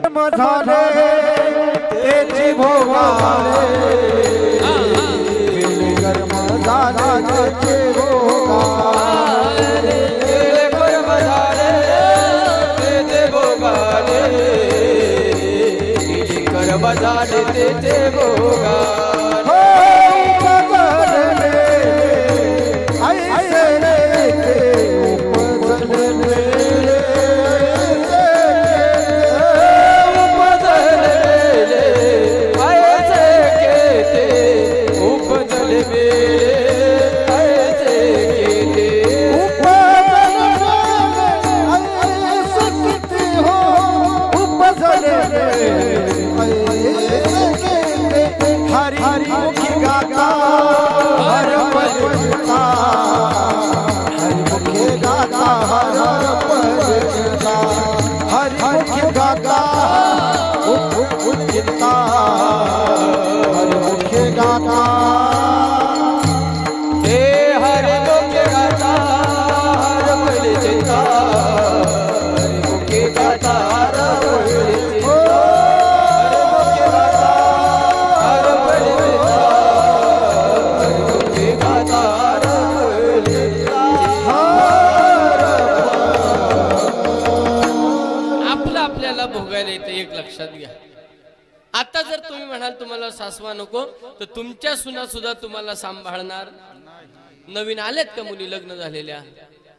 आता जर तुम्ही म्हणाल तुम्हाला सासवा नको, तर तुमच्या सुना सुद्धा तुम्हाला सांभाळणार. नवीन आलेत का मुली लग्न झालेल्या,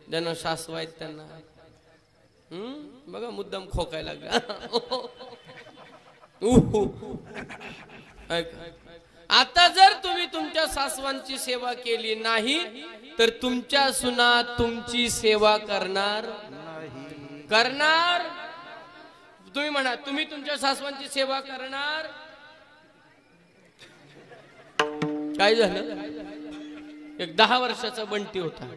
ज्यांना सासवा आहेत त्यांना? बघा, मुद्दाम खोकायला लागला. आता जर तुम्ही तुमच्या सासवांची सेवा केली नाही, तर तुमच्या सुना तुमची सेवा करणार. तुम्ही म्हणा, तुम्ही तुमच्या सासवांची सेवा करणार? काय झालं? एक 10 वर्षाचा बंटी होता,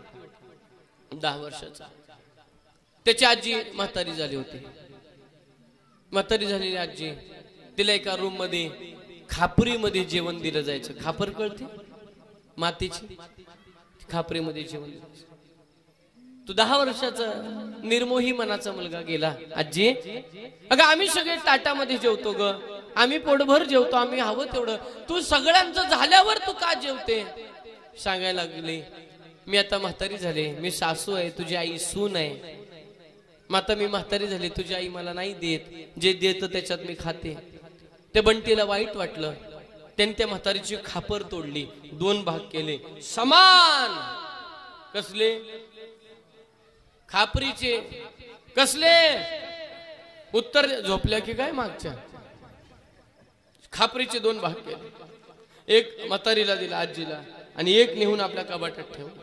10 वर्षाचा. त्याची आजी म्हातारी झाली होती. म्हातारी झालेली आजी, तिला एका रूम मध्ये खापरीमध्ये जेवण दिलं जायचं. खापर कळते? मातीची खापरीमध्ये जेवण दिलं. तू 10 वर्षाचा निर्मोही मनाचा मुलगा गेला. आजी, अगं आम्ही सगळे ताटामध्ये जेवतो ग, आम्ही पोटभर जेवतो, आम्ही हवं तेवढं, तू सगळ्यांचं झाल्यावर तू का जेवते? सांगायला लागली, मी आता म्हातारी झाले, मी सासू आहे, तुझी आई सून आहे. माता, मी म्हातारी झाली, तुझी आई मला नाही देत, जे देत त्याच्यात मी खाते. ते बंटीला वाईट वाटलं. त्यांनी त्या म्हातारीची खापर तोडली, 2 भाग केले समान. कसले? खापरीचे. कसले? उत्तर झोपल्या की काय मागच्या? खापरीचे 2 भाग केले. एक म्हातारीला दिला, आजीला, आणि एक नेहून आपल्या कपाटात ठेवलं.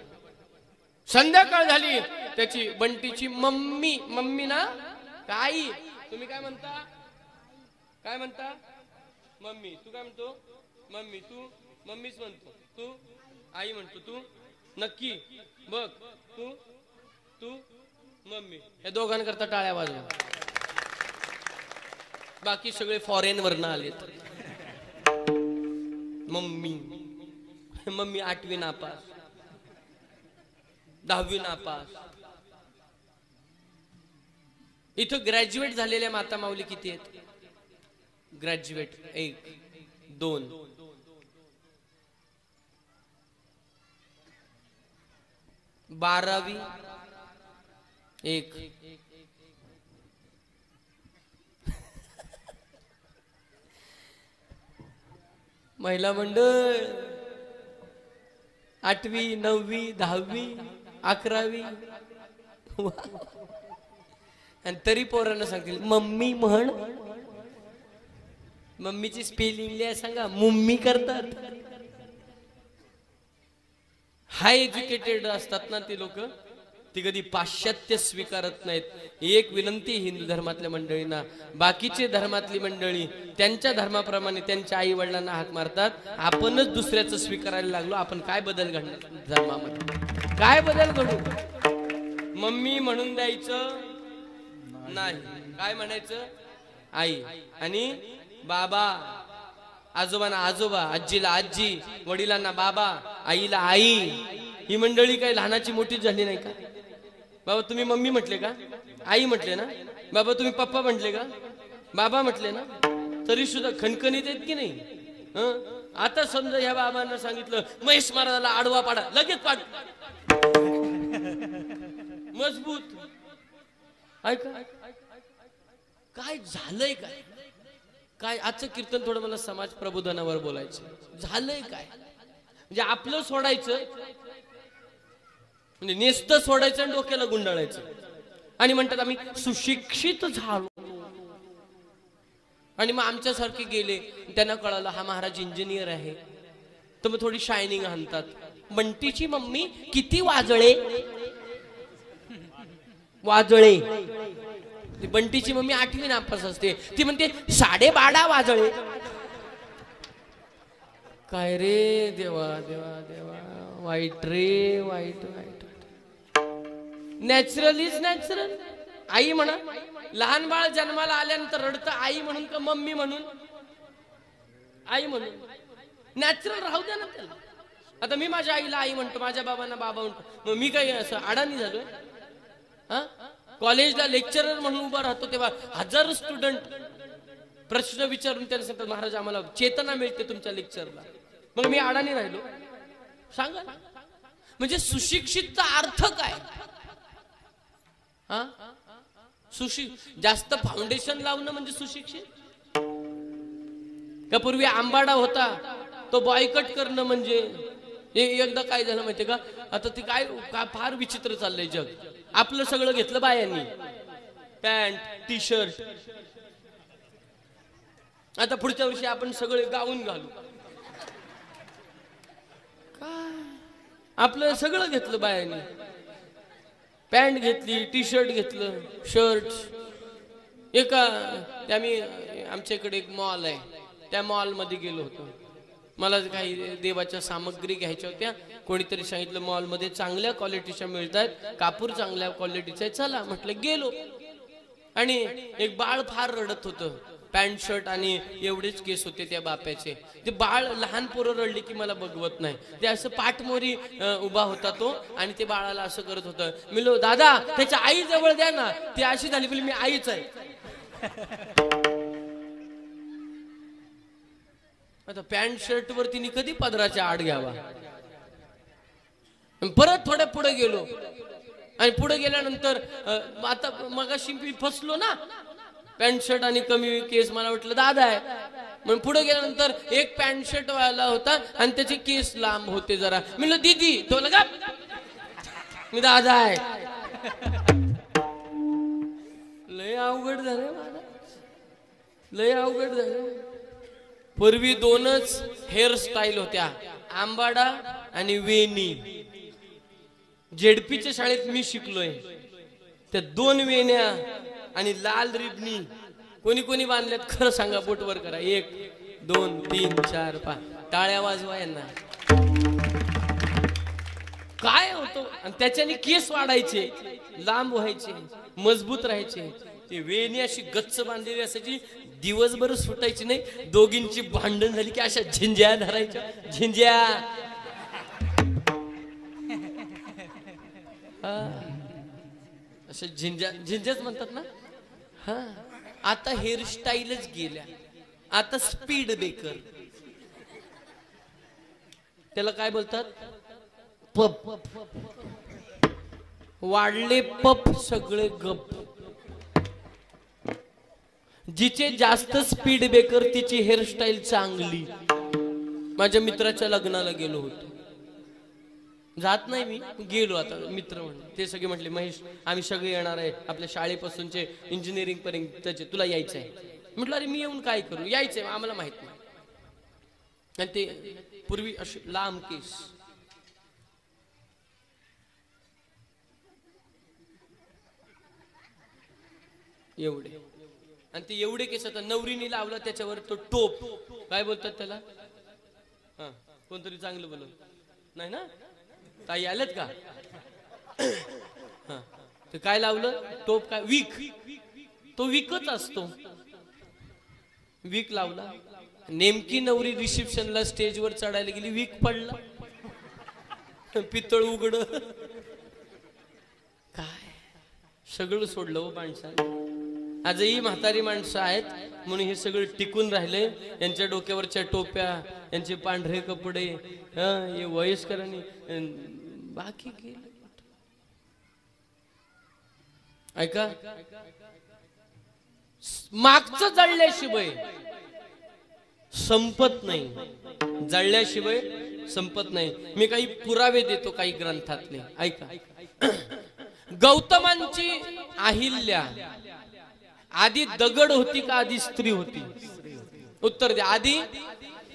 संध्याकाळ झाली, त्याची बंटीची मम्मी ना, आई, तुम्ही काय म्हणता? काय म्हणता? मम्मी. तू काय म्हणतो? मम्मी. तू मम्मीच म्हणतो. तू आई म्हणतो. तू नक्की बघ. तू मम्मी. हे दोघांकरता टाळ्या वाजवा. बाकी सगळे फॉरेन वरनं आलेत. मम्मी 8वी नापास, 10वी नापास. इथं ग्रॅज्युएट झालेल्या माता माऊली किती आहेत? ग्रॅज्युएट 1 2 12वी 1. महिला मंडळ 8वी 9वी 10वी 11वी. आणि तरी पोरांना सांगतील मम्मी म्हण. मम्मीची स्पेलिंग लिहा सांगा. मम्मी करतात. हाय एज्युकेटेड असतात ना ती लोक, ती कधी पाश्चात्य स्वीकारत नाहीत. एक विनंती हिंदू धर्मातल्या मंडळींना, बाकीचे धर्मातली मंडळी त्यांच्या धर्माप्रमाणे त्यांच्या आई वडिलांना हाक मारतात. आपणच दुसऱ्याचं स्वीकारायला लागलो. आपण काय बदल घडणार धर्मामध्ये? काय बदल घडू? मम्मी म्हणून द्यायचं नाही. काय म्हणायचं? आई. आणि बाबा, आजोबांना आजोबा, आजीला आजी, वडिलांना बाबा, आईला आई. ही मंडळी काय लहानाची मोठी झाली नाही का? बाबा तुम्ही मम्मी म्हटले का? आई म्हटले ना? बाबा तुम्ही पप्पा म्हटले का? बाबा म्हटले ना? तरी सुद्धा खणखणीत आहेत की नाही? आता समजा ह्या बाबांना सांगितलं महेश महाराजाला आडवा पाडा, लगेच पाड. मजबूत. ऐका काय झालंय? काय काय आजचं कीर्तन थोडं मला समाज प्रबोधनावर बोलायचं. झालंय काय? म्हणजे आपलं सोडायचं, म्हणजे नेस्त सोडायचं आणि डोक्याला गुंडाळायचं. आणि म्हणतात आम्ही सुशिक्षित झालो. आणि मग आमच्यासारखे गेले, त्यांना कळालं हा महाराज इंजिनियर आहे, तर मग थोडी शायनिंग आणतात. बंटीची मम्मी किती वाजळे. वाजळे. बंटीची मम्मी 8वी नापास असते, ती म्हणते 12:30 वाजळे. काय रे देवा देवा देवा, वाईट रे वाईट वाईट. Natural is natural. आई म्हणा. लहान बाळ जन्माला आल्यानंतर रडतं आई म्हणून का मम्मी म्हणून? आई म्हणून. नॅचरल राहू द्या ना त्याला. आता मी माझ्या आईला आई म्हणतो, माझ्या बाबांना बाबा म्हणतो, मग मी काही असं अडाणी झालोय? हा, कॉलेजला लेक्चरर म्हणून उभा राहतो तेव्हा हजारो स्टुडंट प्रश्न विचारून त्यांना सांगतात महाराज आम्हाला चेतना मिळते तुमच्या लेक्चरला. मग मी अडाणी राहिलो? सांगा. म्हणजे सुशिक्षितचा अर्थ काय? हा, जास्त फाउंडेशन लावणं म्हणजे सुशिक्षित का? पूर्वी आंबाडा होता तो बॉयकट करणं म्हणजे? एकदा काय झालं माहितीये का? आता ते काय फार विचित्र चाललंय जग. आपलं सगळं घेतलं बायांनी, पॅन्ट टी शर्ट. आता पुढच्या वर्षी आपण सगळे गाऊन घालू. काय आपलं सगळं घेतलं बायांनी, पॅन्ट घेतली, टी शर्ट घेतलं, शर्ट. एका आम्ही आमच्या इकडे एक मॉल आहे, त्या मॉल मध्ये गेलो होतो. मला काही देवाच्या सामग्री घ्यायच्या होत्या. कोणीतरी सांगितलं मॉल मध्ये चांगल्या क्वालिटीच्या मिळतात, कापूर चांगल्या क्वालिटीचा आहे, चला म्हटलं. गेलो आणि एक बाळ फार रडत होतं. पॅन्ट शर्ट आणि एवढेच केस होते त्या बाप्याचे. ते बाळ, लहान पोरं रडली की मला बघवत नाही. ते असं पाठमोरी उभा होता तो आणि ते बाळाला असं करत होतं. मी लो दादा त्याच्या आई जवळ द्या ना. ती अशी झाली बोली मी आईच आहे. आता पॅन्ट शर्ट वर तिने कधी पदराच्या आड घ्यावा. परत थोड्या पुढे गेलो आणि पुढे गेल्यानंतर आता मगाशी मी फसलो ना, पॅन्ट शर्ट आणि कमी केस. मला वाटलं दादा आहे म्हणून पुढे गेल्यानंतर एक पॅन्ट शर्ट वाला होता आणि त्याचे केस लांब होते जरा. मी म्हणलं दीदी, तो लगा मी दादा आहे. लय अवघड झालं मला, लय अवघड झालं. पूर्वी 2च हेअरस्टाईल होत्या, आंबाडा आणि वेणी. जेडपीच्या शाळेत मी शिकलोय. त्या 2 वेण्या आणि लाल रिबनी कोणी कोणी बांधल्यात खरं सांगा, बोटवर करा. 1 2 3 4 5 टाळ्या वाजवा यांना. काय होतं? आणि त्याच्याने केस वाढायचे, लांब व्हायचे, मजबूत राहायचे. ते वेणी अशी गच्च बांधलेली असायची, दिवसभर सुटायची नाही. दोघींची भांडण झाली की अशा झिंज्या धरायच्या, झिंज्या. अशा झिंज्या, झिंज्याच म्हणतात ना. हा, आता हेअरस्टाईलच गेल्या. आता स्पीड ब्रेकर, त्याला काय बोलतात? पप. वाढले पप, सगळे गप. जिचे जास्त स्पीड ब्रेकर तिची हेअरस्टाईल चांगली. माझ्या मित्राच्या लग्नाला गेलो होतो. जात नाही मी, गेलो आता मित्र म्हणले, ते सगळे म्हटले महेश आम्ही सगळे येणार आहे, आपल्या शाळेपासूनचे इंजिनिअरिंग पर्यंतचे, तुला यायचं आहे. म्हटलं अरे मी येऊन काय करू, यायचंय आम्हाला माहित नाही. आणि ते पूर्वी असे लांब केस, एवढे, आणि ते एवढे केस आता नवरीने लावला त्याच्यावर तो टोप, काय बोलतात त्याला, हा कोणतरी चांगलं बोल नाही ना, ताई आलेत का, हा ते काय लावलं टोप, काय वीक, तो वीकच असतो, वीक लावला. नेमकी नवरी रिसेप्शनला स्टेजवर चढायला गेली, वीक पडला, पितळ उघड, काय सगळं सोडलं हो माणसाने. आजही म्हातारी माणसं आहेत म्हणून हे सगळं टिकून राहिले, यांच्या डोक्यावरच्या टोप्या, यांचे पांढरे कपडे, हे वयस्करांनी बाकी गेले. ऐका, मागचं जळल्याशिवाय संपत नाही, जळल्याशिवाय संपत नाही. मी काही पुरावे देतो काही ग्रंथातले, ऐका. गौतमांची अहिल्या आधी दगड होती का आधी स्त्री होती? उत्तर द्या. आधी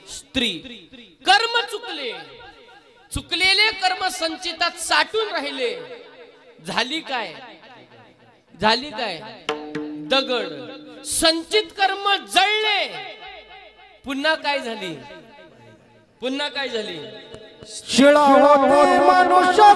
स्त्री. कर्म चुकले, चुकलेले कर्म संचितात साठून राहिले, झाली काय, झाली काय, दगड. संचित कर्म जळले, पुन्हा काय झाली, पुन्हा काय झाली, शिळा होते मनुष्य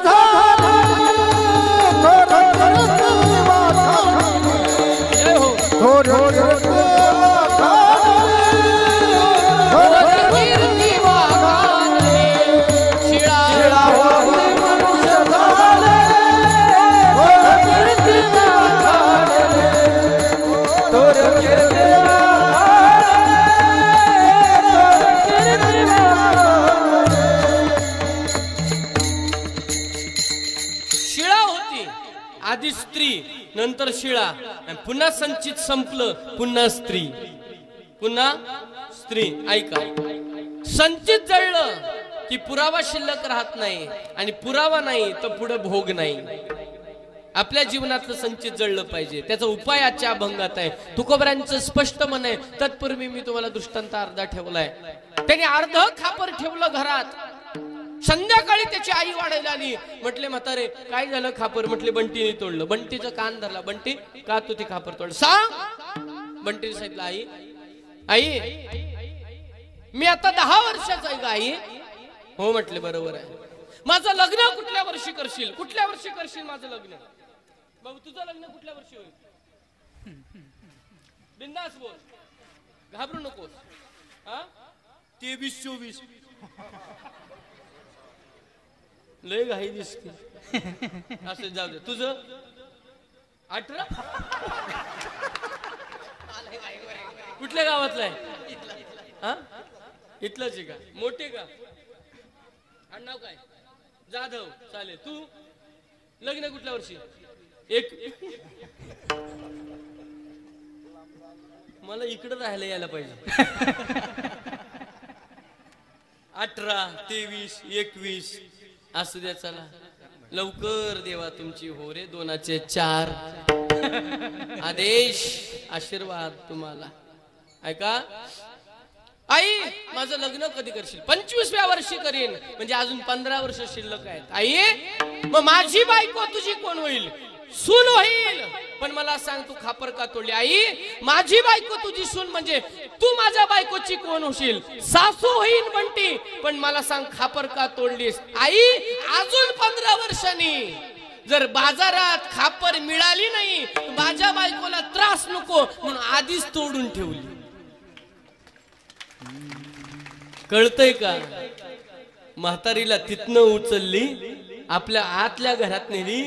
आधी स्त्री नंतर शिळा, पुन्हा संचित संपलं, पुन्हा स्त्री, पुन्हा स्त्री. ऐका, संचित जळलं की पुरावा शिल्लक राहत नाही, आणि पुरावा नाही तर पुढे भोग नाही. आपल्या जीवनातलं संचित जळलं पाहिजे, त्याचा उपाय आजच्या अभंगात आहे. तुकोबरांचं स्पष्ट मन आहे. तत्पूर्वी मी तुम्हाला दृष्टांत अर्धा ठेवलाय. त्याने अर्ध खापर ठेवलं घरात. संध्याकाळी त्याची आई वाढायला आली. म्हटले म्हातारे काय झालं खापर? म्हटले बंटीने तोडलं. बंटीचं कान धरला. बंटी का तू ते खापर तोडलं सांग. बंटीने सांगितलं आई आई मी आता 10 वर्षाचा आहे. आई हो म्हटले बरोबर आहे. माझं लग्न कुठल्या वर्षी करशील? कुठल्या वर्षी करशील माझं लग्न? बाबू तुझं लग्न कुठल्या वर्षी होईल? बिंदास बोल, घाबरू नकोस. 23-24 लय घाई दिसते. असं जाऊ दे. तुझं 18? कुठल्या गावातलं आहे? इथलंच आहे का? मोठे का? नाव काय? जाधव. चालेल. तू लग्न कुठल्या वर्षी? मला इकडे राहायला यायला पाहिजे. 18, 23, 21 असू द्या. चला लवकर देवा तुमची हो रे. 2चे 4 आदेश आशीर्वाद तुम्हाला. ऐका आई माझं लग्न कधी करशील? 25व्या वर्षी करीन. म्हणजे अजून 15 वर्ष शिल्लक आहेत. आई मग माझी बायको तुझी कोण होईल? सून होईल. पण मला सांग तू खापर का तोडली? आई माझी बायको तुझी सून म्हणजे तू माझ्या बायकोची कोण होशील? सासू होईल बंटी. पण मला सांग खापर का तोडलीस? आई अजून 15 वर्षांनी जर बाजारात खापर मिळाली नाही माझ्या बायकोला त्रास नको म्हणून आधीच तोडून ठेवली. कळतंय का? म्हातारीला तिथनं उचलली, आपल्या आतल्या घरात नेली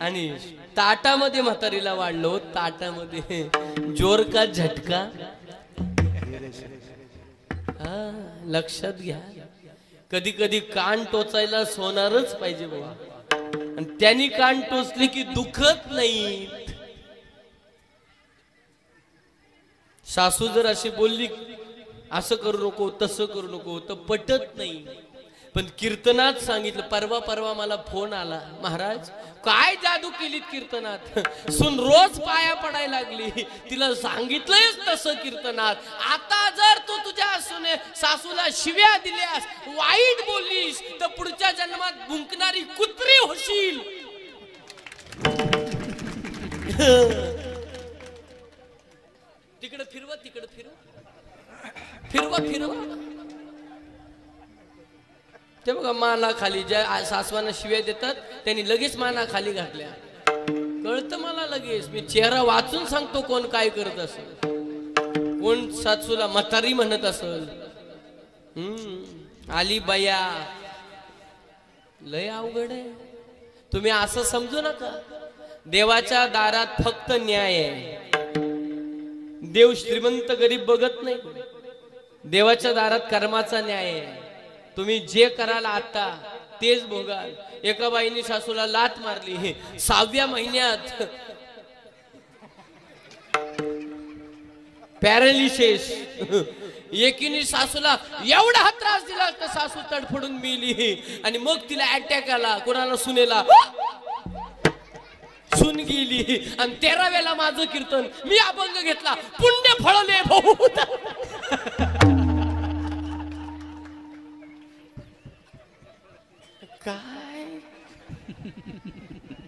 आणि ताटामध्ये म्हातारीला वाढलो. ताटामध्ये जोर का झटका. लक्षात घ्या. कधी कधी कान टोचायला सोनारच पाहिजे बाबा. आणि त्यांनी कान टोचले की दुखत नाही. सासू जर अशी बोलली असं करू नको तसं करू नको तर पटत नाही. पण कीर्तनात सांगितलं. परवा मला फोन आला, महाराज काय जादू केलीत कीर्तनात. सुन रोज पाया पडायला लागली. तिला सांगितलंयच तसं कीर्तनात. आता जर तू तुझ्या सासूला शिव्या दिल्यास, वाईट बोललीस, तर पुढच्या जन्मात भुंकणारी कुत्री होशील. तिकडे फिरवा, तिकडे फिरवा. ते बघा माना खाली, ज्या सासवांना शिव्या देतात त्यांनी लगेच माना खाली घातल्या. कळतं मला लगेच. मी चेहरा वाचून सांगतो कोण काय करत असेल. कोण सासूला म्हातारी म्हणत असेल. आली बया, लय अवघड आहे. तुम्ही असं समजू नका. देवाच्या दारात फक्त न्याय आहे. देव श्रीमंत गरीब बघत नाही. देवाच्या दारात कर्माचा न्याय आहे. तुम्ही जे कराल आता तेच भोगाल. एका बाईने सासूला लात मारली. 6व्या महिन्यात पॅरालिसिस. एकीने सासूला एवढा हा त्रास दिला तर सासू तडफडून मेली. आणि मग तिला अटॅक आला. कोणाला? सुनेला. सुन गेली. आणि 13व्याला माझं कीर्तन, मी अभंग घेतला, पुण्य फळले बहुत. काय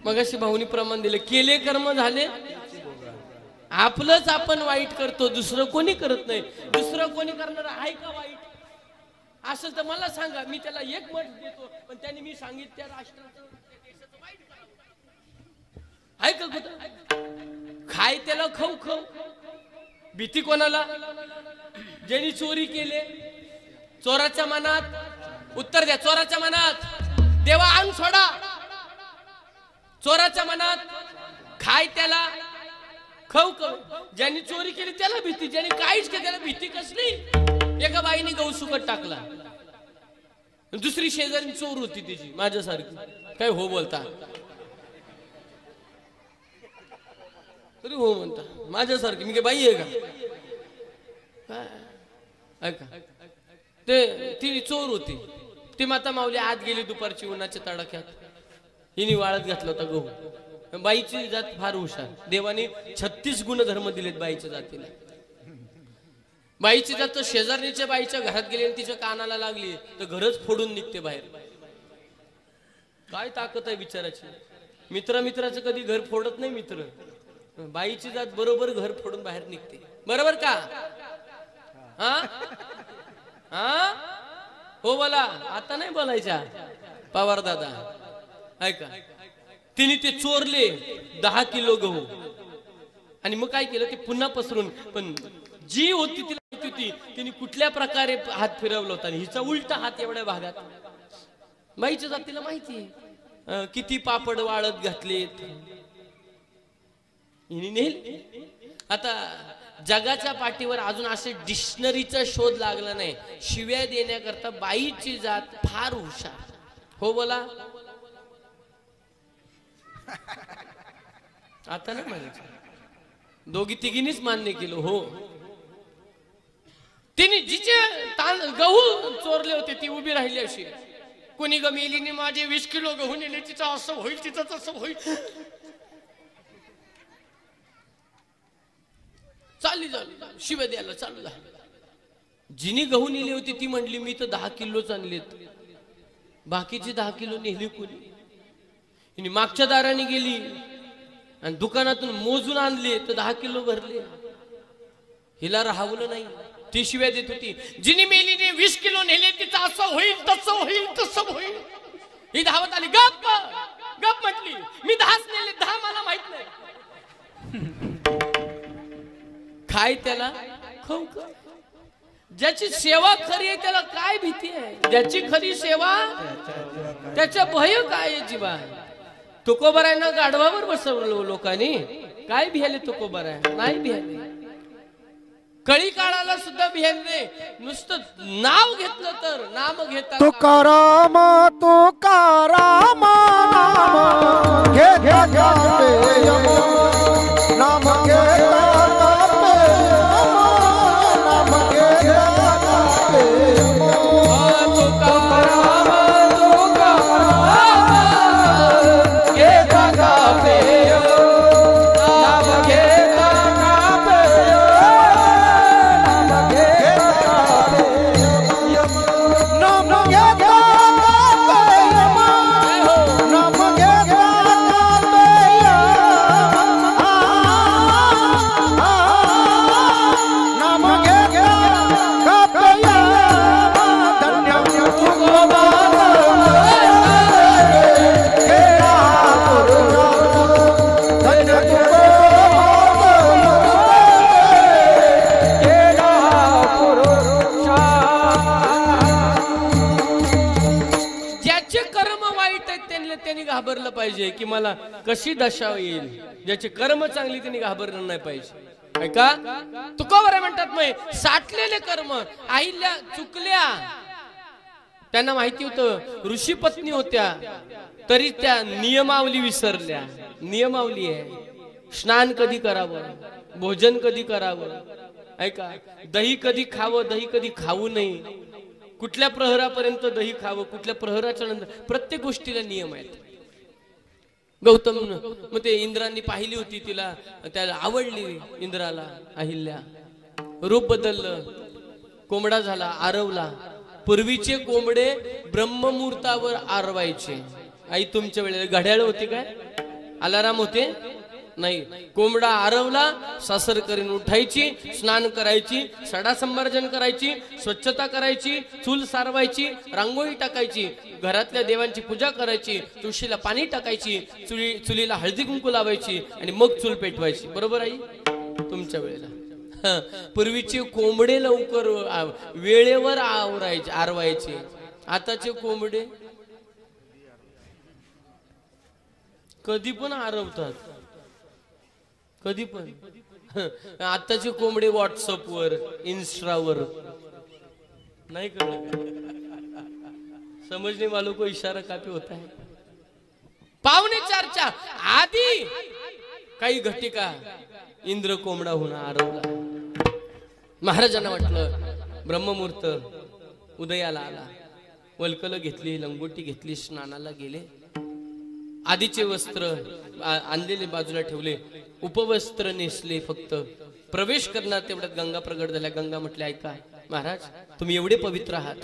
मग अशी भाऊनी प्रमाण दिले. केले कर्म झाले. आपलंच आपण वाईट करतो, दुसरं कोणी करत नाही. दुसरं कोणी करणार आहे का वाईट? असेल तर मला सांगा, मी त्याला एक मत देतो. पण त्यांनी मी सांगितलं त्या राष्ट्राचं, त्या देशाचं वाईट आहे का? कुठं खाय त्याला खाऊ. भीती कोणाला? ज्यांनी चोरी केले. चोराच्या मनात उत्तर द्या. चोराच्या मनात देवा अंग सोडा. चोराच्या मनात खाय त्याला खाऊ. ज्यांनी चोरी केली त्याला भीती. ज्यांनी काहीच केलं त्याला भीती कसली? एका बाईने गहू सुकट टाकला. दुसरी शेजारी चोर होती तिची माझ्यासारखी. काय हो बोलता? तरी हो म्हणता. माझ्यासारखी मी काय बाई आहे का? ऐका, ते ती चोर होती. ती माता माऊली आत गेली दुपारची उन्हाच्या तडाख्यात. हिने वाळत घातला होता गहू. बाईची जात फार हुशार. देवाने 36 गुणधर्म दिलेत बाईच्या जातीला. बाईची जात शेजारणीच्या बाईच्या घरात गेली आणि तिच्या कानाला लागली तर घरच फोडून निघते बाहेर. काय ताकद आहे बिचाराची. मित्राचं कधी घर फोडत नाही मित्र. बाईची जात बरोबर घर फोडून बाहेर निघते. बरोबर का? हो बोला. आता नाही बोलायच्या पवार दादा. ऐका, तिने ते चोरले 10 किलो गहू. आणि मग काय केलं? ते पुन्हा पसरून. पण जी होती तिला माहिती होती तिने कुठल्या प्रकारे हात फिरवला होता. हिचा उलटा हात एवढ्या भागात. बाईच्या जातीला माहिती किती पापड वाळत घातलेत. हिने नेल. आता जगाच्या पाठीवर अजून असे डिक्शनरीचा शोध लागला नाही. शिव्या देण्याकरता बाईची जात फार हुशार. हो बोला. आता नाही म्हणायचं. दोघी तिघींनीच मान्य केलं. हो, तिने जिचे गहू चोरले होते ती उभी राहिली अशी. कोणी गमेलीने माझे 20 किलो गहू नेले. तिचं असं होईल, तिचं तसं होईल. चालली शिव्या द्यायला चालू झालं. जिने गहू नेली होती ती म्हणली मी तर 10 किलोच आणलेत. बाकीची 10 किलो नेली कोणी? हिने मागच्या दाराने गेली आणि दुकानातून मोजून आणले तर 10 किलो भरले. हिला राहवलं नाही. ती शिव्या देत होती. जिने मेलीने 20 किलो नेले तिचं असं होईल, तसं होईल, तसं होईल. ही धावत आली. गप गप म्हटली. मी 10च नेले, 10 मला माहित नाही. खाय त्याला खाऊ. ज्याची सेवा खरी आहे त्याला काय भीती आहे? ज्याची खरी सेवा त्याच्या भय काय आहे जीवा? तुकोबरायना गाढवावर बसवलं लोकांनी. काय भियाले तुकोबराय? नाही भियाले. कळी काळाला सुद्धा भियाले नाही. नुसतं नाव घेतलं तर नाम घेता. तुकाराम तुकाराम नाम घेता नाम घेता तुकाराम घाबरलं पाहिजे की मला कशी दशा येईल. ज्याचे कर्म चांगली त्यांनी घाबरलं नाही पाहिजे. ऐका तुकोबरा म्हणतात मग साठलेले कर्म आईल्या चुकल्या. त्यांना माहिती होतं ऋषी पत्नी होत्या तरी त्या नियमावली विसरल्या. नियमावली आहे स्नान कधी करावं, भोजन कधी करावं, ऐका दही कधी खावं, दही कधी खाऊ नये, कुठल्या प्रहरापर्यंत दही खावं, कुठल्या प्रहराच्या नंतर, प्रत्येक गोष्टीला नियम आहेत. गौतम मग ते इंद्रांनी पाहिली होती तिला, त्याला आवडली इंद्राला अहिल्या. रूप बदललं, कोंबडा झाला, आरवला. पूर्वीचे कोंबडे ब्रह्ममुहूर्तावर आरवायचे. आई तुमच्या वेळेला घड्याळ होती काय, अलाराम होते नाही. कोंबडा आरवला, सासर करीन उठायची, स्नान करायची, सडा संवर्जन करायची, स्वच्छता करायची, चूल सारवायची, रांगोळी टाकायची, घरातल्या देवांची पूजा करायची, तुळशीला पाणी टाकायची, चुलीला हळदी कुंकू लावायची आणि मग चूल पेटवायची. बरोबर आई तुमच्या वेळेला. पूर्वीचे कोंबडे लवकर वेळेवर आरवायचे. आताचे कोंबडे कधी पण आरवतात, कधी पण. आताचे कोंबडे व्हॉट्सअपवर, इन्स्टावर. नाही कळलं समजने वालों को इशारा काफी होता है. 3:45च्या आधी काही घटिका इंद्र कोंबडा होऊन आरवला. महाराजांना वाटलं ब्रह्ममुहूर्त उदयाला आला. वल्कल घेतली, लंगोटी घेतली, स्नानाला गेले. आधीचे वस्त्र आणलेले बाजूला ठेवले, उपवस्त्र नेसले. फक्त प्रवेश करणार तेवढ्यात गंगा प्रगट झाल्या. गंगा म्हटले ऐका महाराज तुम्ही एवढे पवित्र आहात,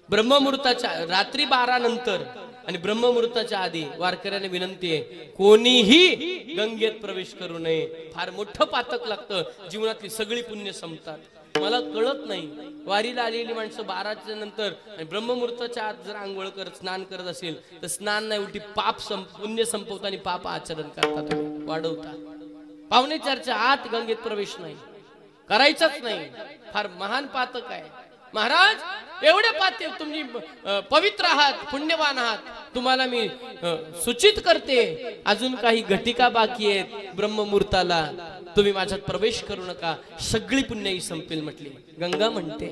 ब्रह्ममुहूर्ताच्या रात्री 12 नंतर आणि ब्रह्ममुहूर्ताच्या आधी वारकऱ्याने विनंती आहे कोणीही गंगेत प्रवेश करू नये. फार मोठं पातक लागतं, जीवनातली सगळी पुण्य संपतात. मला कळत नाही वारीला आलेली माणसं 12च्या नंतर आणि ब्रह्ममुहूर्ताच्या आत जर आंघोळ करत स्नान करत असेल तर स्नान नाही, उलटी पाप पुण्य संपवता आणि पाप आचरण करतात, वाढवता. 3:45च्या आत गंगेत प्रवेश नाही करायचाच नाही. फार महान पातक आहे. महाराज एवढे पाते तुम्ही पवित्र आहात, पुण्यवान आहात, तुम्हाला मी सूचित करते अजून काही घटिका बाकी आहेत. ब्रह्ममुहूर्ताला तुम्ही माझ्यात प्रवेश करू नका, सगळी पुण्यही संपेल म्हटली. गंगा म्हणते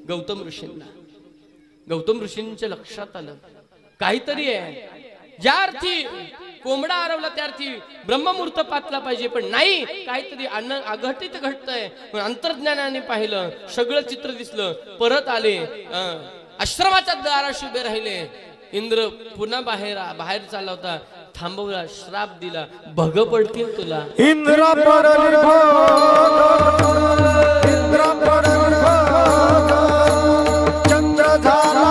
गौतम ऋषींना. गौतम ऋषींच्या लक्षात आलं काहीतरी आहे. ज्या अर्थी कोंबडा आरवला त्या अर्थी ब्रह्ममुहूर्त पातला पाहिजे, पण नाही, काहीतरी अघटित घडतंय. अंतर्ज्ञानाने पाहिलं, सगळं चित्र दिसलं. परत आले, आश्रमाच्या दाराशी उभे राहिले. इंद्र पुन्हा बाहेर चालला होता, थांबवला, श्राप दिला, भग पडतील तुला. इंद्र पडल चंद्र झाला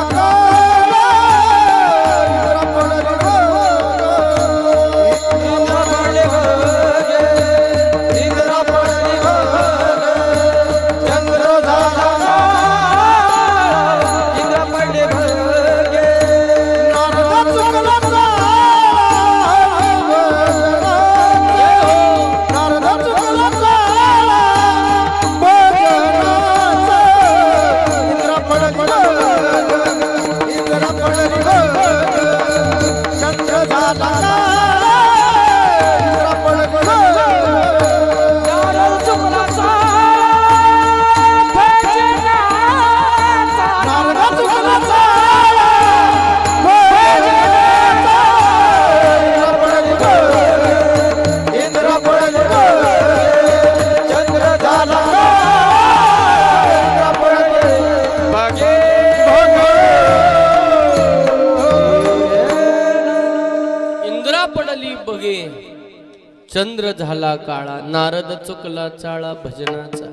चंद्र झाला काळा, नारद चुकला चाळा भजनाचा.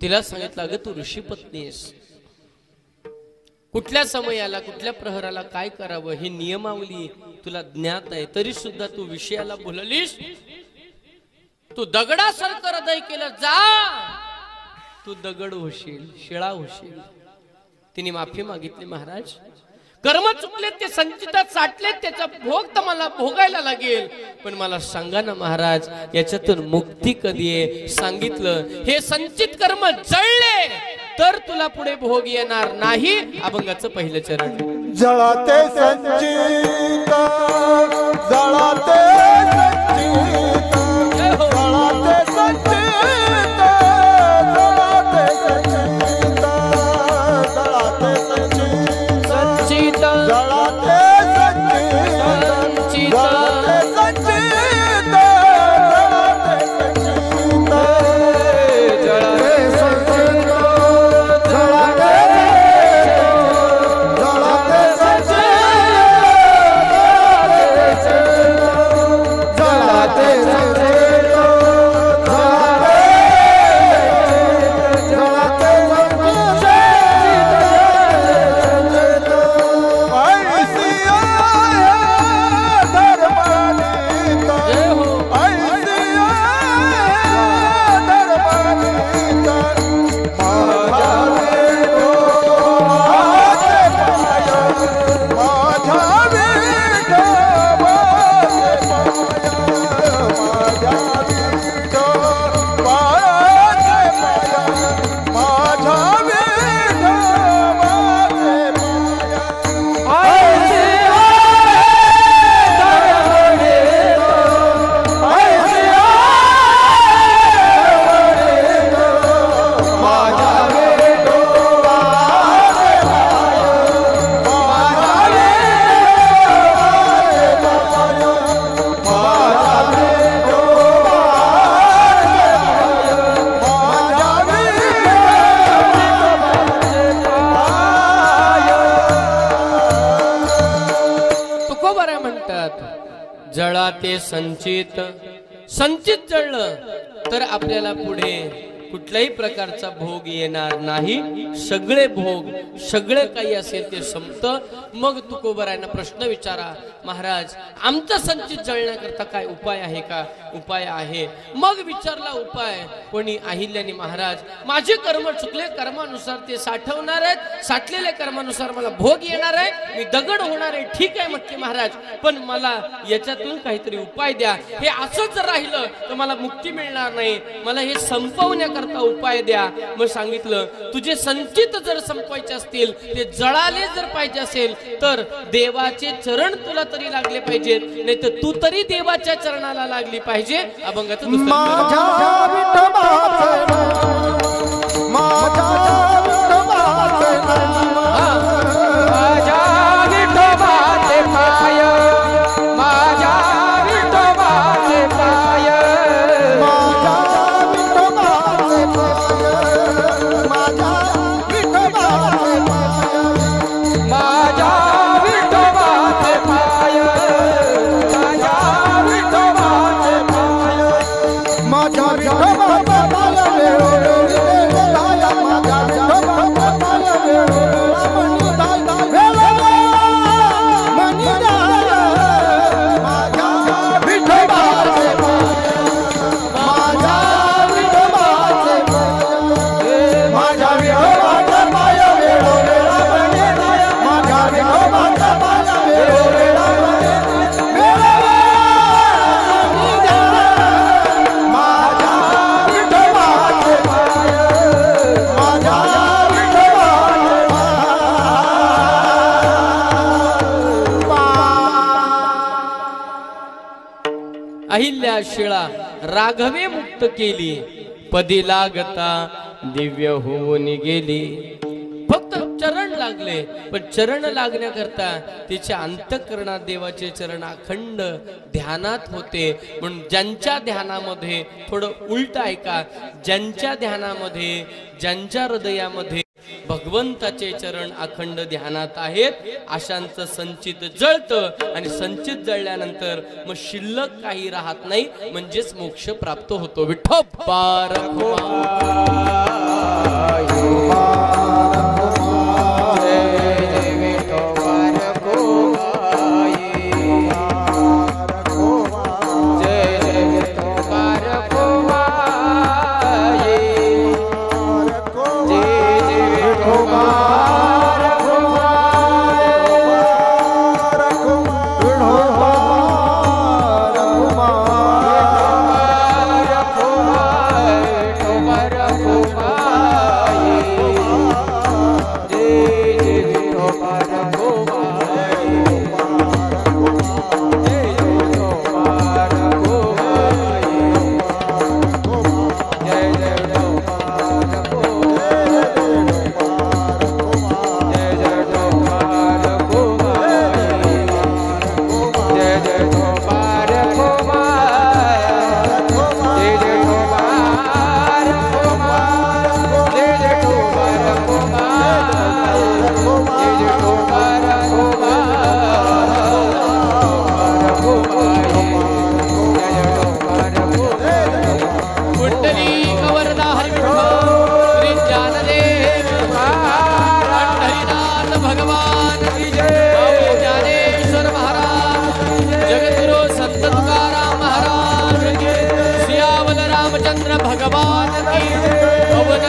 तिला सांगितलं अगं तू ऋषी पत्नी आहेस, कुठल्या समयाला कुठल्या प्रहराला काय करावं ही नियमावली तुला ज्ञात आहे, तरी सुद्धा तू विषयाला बोललीस. तू दगडासारखं हृदय केलं, जा तू दगड होशील, शिळा होशील. तिने माफी मागितली. महाराज कर्म चुकले, ते संचितात साठले, त्याचा भोग तर मला भोगायला लागेल, पण मला सांगा ना महाराज याच्यातून मुक्ती कधी आहे. सांगितलं हे संचित कर्म जळले तर तुला पुढे भोग येणार नाही. अभंगाचं पहिलं चरण. जळते संचित जळते संचित जळते संचित जळते संचित जळते संचित संचित जळते संचित जळते संचित जळते संचित जळते जळाते संचित. संचित जळलं तर आपल्याला पुढे कुठल्याही प्रकारचा भोग येणार नाही. सगळे भोग सगळे काही असेल ते संपतं. मग तुकोबरायांना प्रश्न विचारा, महाराज आमचं संचित जळण्याकरता काय उपाय आहे का? उपाय आहे. मग विचारला उपाय कोणी? अहिल्याने, महाराज माझे कर्म चुकले, कर्मानुसार ते साठवणार आहेत, साठलेल्या कर्मानुसार मला भोग येणार आहे, मी दगड होणार आहे. ठीक आहे म्हटले महाराज, पण मला याच्यातून काहीतरी उपाय द्या. हे असंच जर राहिलं तर मला मुक्ती मिळणार नाही, मला हे संपवण्याकरता उपाय द्या. मग सांगितलं तुझे संचित जर संपवायचे असतील, ते जळाले जर पाहिजे असेल तर देवाचे चरण तुला तरी लागले पाहिजेत, नाही तर तू तरी देवाच्या चरणाला लागली पाहिजे. अभंगाचं दुसरं अहिल्या शिळा राघवे मुक्त केली, पदी लागता दिव्य होऊन गेली. फक्त चरण लागले, पण चरण लागण्याकरता तिच्या अंतःकरणात देवाचे चरण अखंड ध्यानात होते. म्हणून ज्यांच्या ध्यानामध्ये, थोडं उलट ऐका, ज्यांच्या ध्यानामध्ये, ज्यांच्या हृदयामध्ये भगवंताचे चरण अखंड ध्यानात आहेत, अशांचं संचित जळतं. आणि संचित जळल्यानंतर मग शिल्लक काही राहत नाही, म्हणजेच मोक्ष प्राप्त होतो. विठोबा रखुमाई.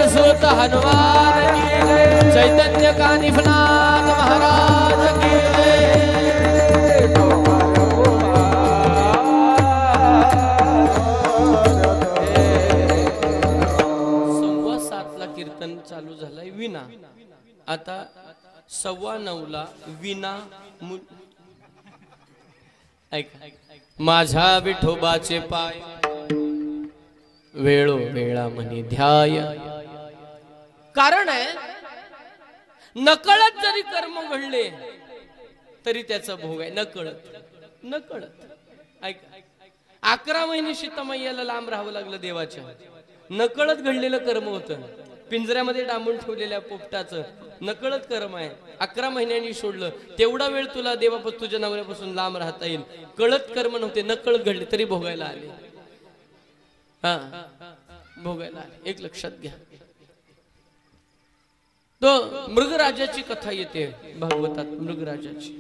सुत हनुमान की जय, चैतन्य कानिफनाथ महाराज की जय। 7:15 कीर्तन चालू झालंय विना, आता 9:15 विना ऐका, माझ्या विठोबाचे पाय वेळो वेळा म्हणे ध्याय। कारण आहे नकळत जरी कर्म घडले तरी त्याचा भोग आहे, नकळत नकळत। ऐका, 11 महिने सीतामैयाला लांब राहावं लागलं देवाच्या, नकळत घडलेलं कर्म होतं। पिंजऱ्यामध्ये डांबून ठेवलेल्या पोपटाचं नकळत कर्म आहे, 11 महिन्यांनी सोडलं, तेवढा वेळ तुला देवापासून तुझ्या नवऱ्यापासून लांब राहता येईल। कळत कर्म नव्हते, नकळत घडले तरी भोगायला आले, हा भोगायला आले। एक लक्षात घ्या, तो मृगराजाची कथा येते भागवतात, मृगराजाची।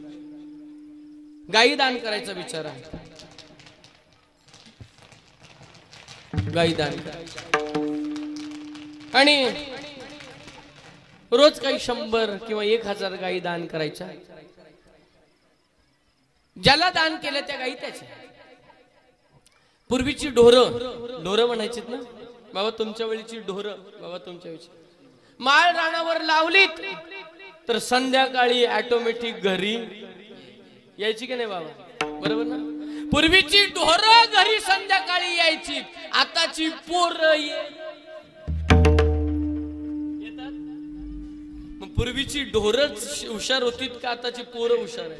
गायी दान करायचा विचार आहे, गायी दान आणि रोज काही 100 किंवा 1000 गायी दान करायच्या। ज्याला दान केलं त्या गायी त्याच्या। पूर्वीची ढोरं म्हणायचीत ना बाबा, तुमच्या वेळीची ढोरं बाबा, तुमच्या वेळीची माळ रानावर लावलीत तर संध्याकाळी ऑटोमॅटिक घरी यायची की नाही बाबा, बरोबर ना? पूर्वीची ढोरं घरी संध्याकाळी यायची, आताची पोरं येतात। मग पूर्वीची ढोरच हुशार होतीत का आताची पोरं हुशार आहे?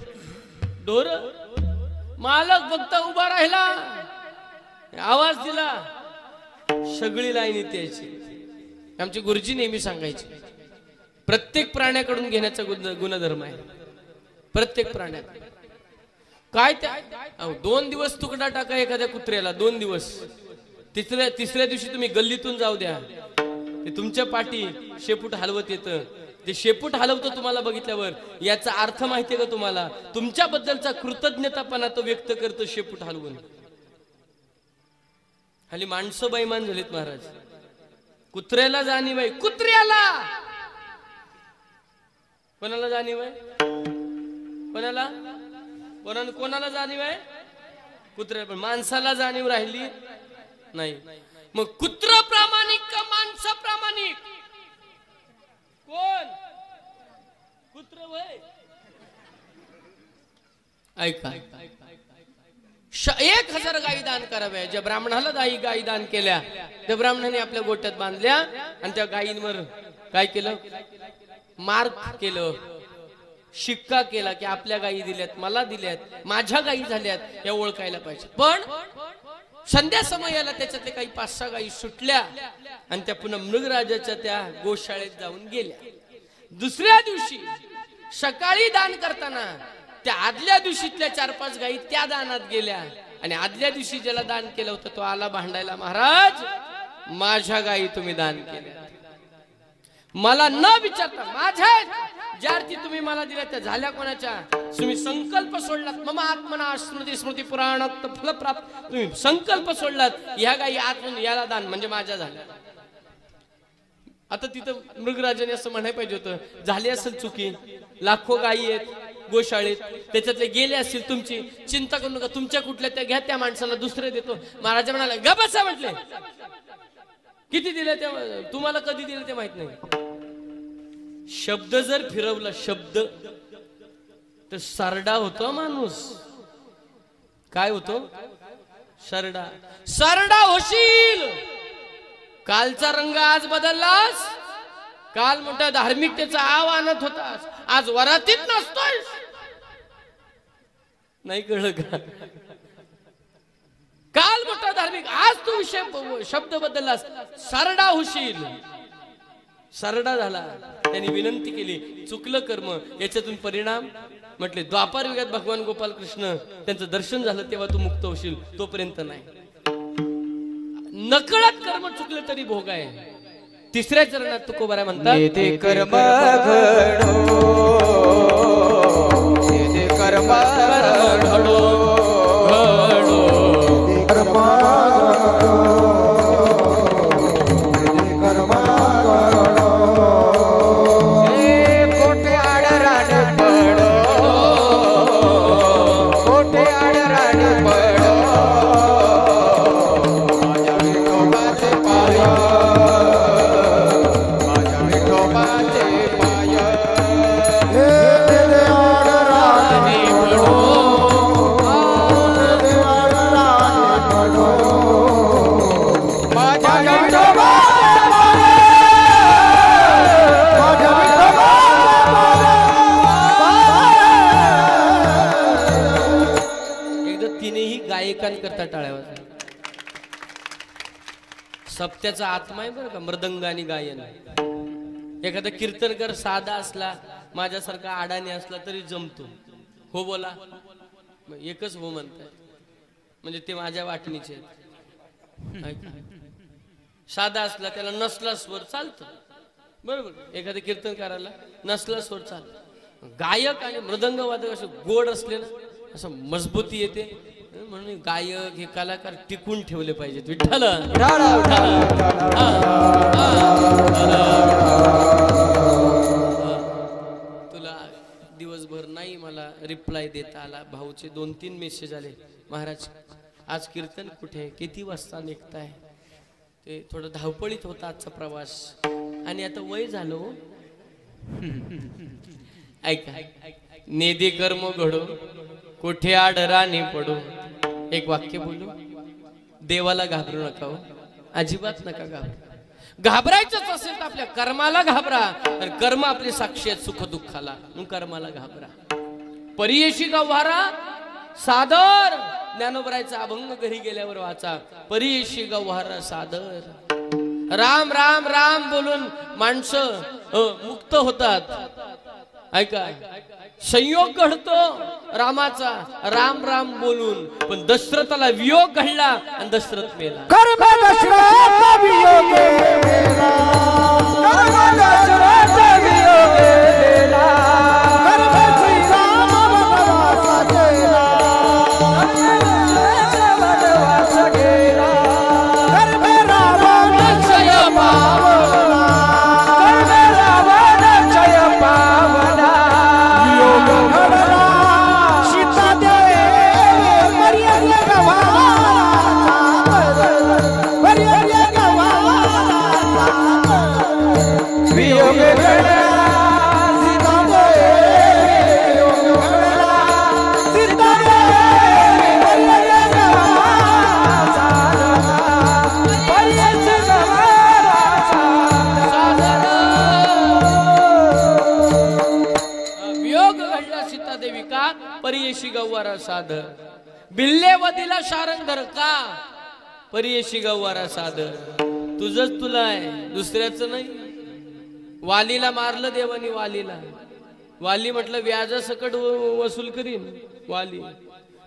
ढोरं मालक फक्त उभा राहिला, आवाज दिला, सगळी लाईन इथे यायची। आमचे गुरुजी नेहमी सांगायचे, प्रत्येक प्राण्याकडून घेण्याचा गुणधर्म आहे, प्रत्येक प्राण्यात। काय त्या 2 दिवस तुकडा टाका एखाद्या कुत्र्याला, 2 दिवस, तिसऱ्या दिवशी तुम्ही गल्लीतून जाऊ द्या, ते तुमच्या पाठी शेपूट हलवत येतं। ते शेपूट हलवतं तुम्हाला बघितल्यावर, याचा अर्थ माहितीये का तुम्हाला? तुमच्याबद्दलचा कृतज्ञतापणा तो व्यक्त करतो शेपूट हलवून। हल्ली माणसं बैमान झालीत महाराज, कुत्र्याला जाणीव आहे, कुत्र्याला, कोणाला जाणीव आहे? कोणाला कोणाला जाणीव आहे? कुत्र्याला। पण माणसाला जाणीव राहिली नाही। मग कुत्र प्रामाणिक का माणसं प्रामाणिक? कोण? कुत्र वय। ऐका, 1000 गायी दान कराव्या। ज्या ब्राह्मणाला गायी दान केल्या त्या ब्राह्मणाने आपल्या गोट्यात बांधल्या आणि त्या गायींवर काय केलं? मार्क केलं, शिक्का केला की आपल्या गायी दिल्यात, मला दिल्यात, माझ्या गायी झाल्यात, या ओळखायला पाहिजे। पण संध्या समयाला त्याच्यातले काही 5-6 गायी सुटल्या आणि त्या पुन्हा मृगराजाच्या त्या गोशाळेत जाऊन गेल्या। दुसऱ्या दिवशी सकाळी दान करताना त्या आदल्या दिवशीतल्या 4-5 गायी त्या दानात गेल्या आणि आदल्या दिवशी ज्याला दान केलं होतं तो आला भांडायला, महाराज माझ्या गायी तुम्ही दान केल्या, मला न विचारता माझ्या ज्या अर्थी तुम्ही मला दिल्या त्या झाल्या कोणाच्या? तुम्ही संकल्प सोडलात, मम आत्मना स्मृती स्मृती पुराणात फलप्राप्त, तुम्ही संकल्प सोडलात, ह्या गायी आत्म याला दान म्हणजे माझ्या झाल्या। आता तिथं मृगराजाने असं म्हणायला पाहिजे होतं, झाली असेल चुकी, लाखो गायी आहेत गोशाळेत, त्याच्यातले गेले असतील, तुमची चिंता करू नका, तुमच्या कुठल्या त्या घ्या, त्या माणसाला दुसरे देतो। महाराज म्हणाले ग बसा, म्हटले किती दिले ते तुम्हाला, कधी दिले ते माहित नाही। शब्द जर फिरवला शब्द तर सरडा होतो माणूस। काय होतो? सरडा। सरडा होशील, कालचा रंग आज बदललास, काल मोठ्या धार्मिकतेचा आव आणत होतास, आज वरातीत नसतोय, नाही कळलं का? काल मोठा धार्मिक, आज तू शब्द बदललास, सरडा होशील, सरडा झाला। त्यांनी विनंती केली, चुकलं कर्म, याच्यातून परिणाम म्हटले द्वापार युगात भगवान गोपाल कृष्ण त्यांचं दर्शन झालं तेव्हा तू मुक्त होशील, तोपर्यंत नाही। नकळत कर्म चुकलं तरी भोग आहे। तिसऱ्या चरणात तुकोबारा म्हणतात, ते कर्म घडो, ते कर्म घडो, कर्म गायन करता टाळ्या वाजवा. सप्त्याचा आत्मा आहे बरं का मृदंग आणि गायन. एखादा कीर्तनकर साधा असला माझ्यासारखा आडाणी असला तरी जमतो. हो बोला एकच हो म्हणताय म्हणजे ते माझ्या वाटणीचे. साधा असला त्याला नसला स्वर चालतं बरोबर. एखाद्या कीर्तनकाराला नसला स्वर चालतं. गायक आणि मृदंग वादक असं गोड असले ना असं मजबूती येते. म्हणून गायक हे कलाकार टिकून ठेवले पाहिजेत. विठ्ठल तुला दिवसभर नाही मला रिप्लाय देता आला. भाऊचे 2-3 मेसेज आले. महाराज आज कीर्तन कुठे किती वाजता निघताय. ते थोडं धावपळीत होता आजचा प्रवास आणि आता वय झालो. ऐका नेदी कर्म घडो कुठे आडराने पडो. एक वाक्य बोलू. देवाला घाबरू नका हो. अजिबात नका घाबरू. घाबरायचंच असेल तर आपल्या कर्माला घाबरा. आणि कर्म आपले साक्षी आहेत सुख दुःखाला. मग कर्माला घाबरा. परियशी गव्हारा सादर. ज्ञानोबरायचा अभंग घरी गेल्यावर वाचा. परियशी गव्हारा सादर. राम राम राम बोलून माणसं मुक्त होतात. ऐका संयोग घडतो रामाचा राम राम बोलून. पण दशरथाला वियोग घडला आणि दशरथ मेला. कर्म दशरथ वियोग मेला. कर्म दशरथ वियोग मेला. कर्म श्रीराम वनवास गेला. वनवास गेला. कर्म रावण क्षय पावला. कर्म रावण क्षय पावला. परियशी गव्हारा सादर. बिल्ले वदिला शारंगधर का. परियशी गव्हारा सादर. तुझंच तुला आहे दुसऱ्याचं नाही. वालीला मारलं देवानी. वालीला वाली म्हटलं व्याजासकट वसूल करीन. वाली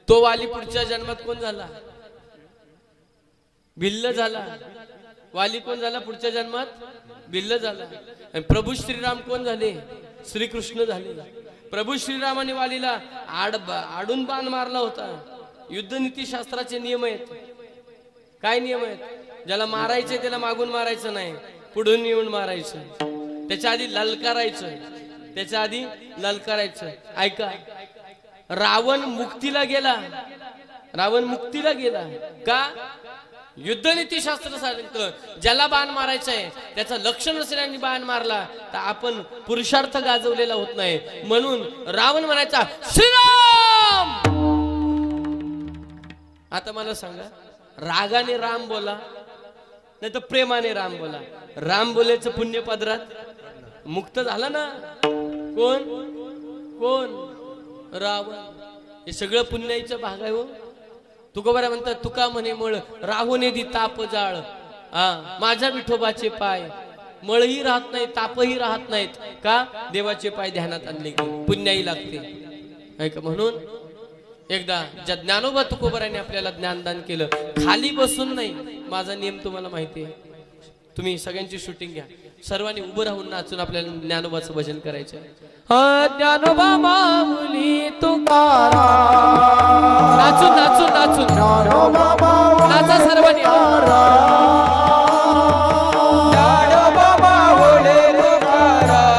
तो वाली पुढच्या जन्मात कोण झाला. भिल्ल झाला. वाली कोण झाला पुढच्या जन्मात. भिल्ल झाला. आणि प्रभू श्रीराम कोण झाले. श्रीकृष्ण झाले. प्रभू श्रीरामाने वालीला आडून बाण मारला होता. युद्धनीती शास्त्राचे नियम आहेत. काय नियम आहेत. ज्याला मारायचे त्याला मागून मारायचं नाही पुढून येऊन मारायचं. त्याच्या आधी ललकारायचं. त्याच्या आधी ललकारायचं. ऐका रावण मुक्तीला गेला. रावण मुक्तीला गेला का. युद्धनीती शास्त्र सांगतं ज्याला बाण मारायचं आहे त्याचं लक्ष नसल्याने बाण मारला तर आपण पुरुषार्थ गाजवलेला होत नाही. म्हणून रावण म्हणायचा श्रीराम. आता मला सांगा रागाने राम बोला नाही तर प्रेमाने राम बोला. राम बोलायचं पुण्य पदरात मुक्त झाला ना. कोण कोण रावण. हे सगळं पुण्याचा भाग आहे हो. तुकोबारा म्हणतात तुका म्हणे मळ राहुने दी ताप जाळ. माझ्या विठोबाचे पाय मळही राहत नाही तापही राहत नाहीत का. देवाचे पाय ध्यानात आणले की पुण्याही लागते. ऐका म्हणून एकदा ज्या ज्ञानोबा तुकोबाराने आपल्याला ज्ञानदान केलं खाली बसून नाही. माझा नियम तुम्हाला माहिती आहे. तुम्ही सगळ्यांची शूटिंग घ्या. सर्वांनी उभं राहून नाचून आपल्याला ज्ञानोबाचं भजन करायचं. ज्ञानोबा माऊली तुकाराम. नाचून नाचून नाचून नाचा सर्वांनी. ज्ञानोबा माऊली तुकाराम.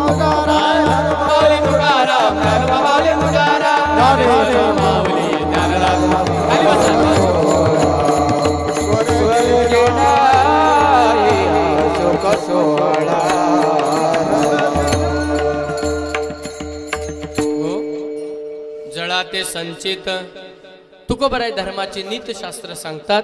माऊली तुकाराम ज्ञानोबा माऊली तुकाराम माऊली ज्ञानराज खाली बसा. जळा ते संचित तुकोबराय धर्माचे नीतशास्त्र सांगतात.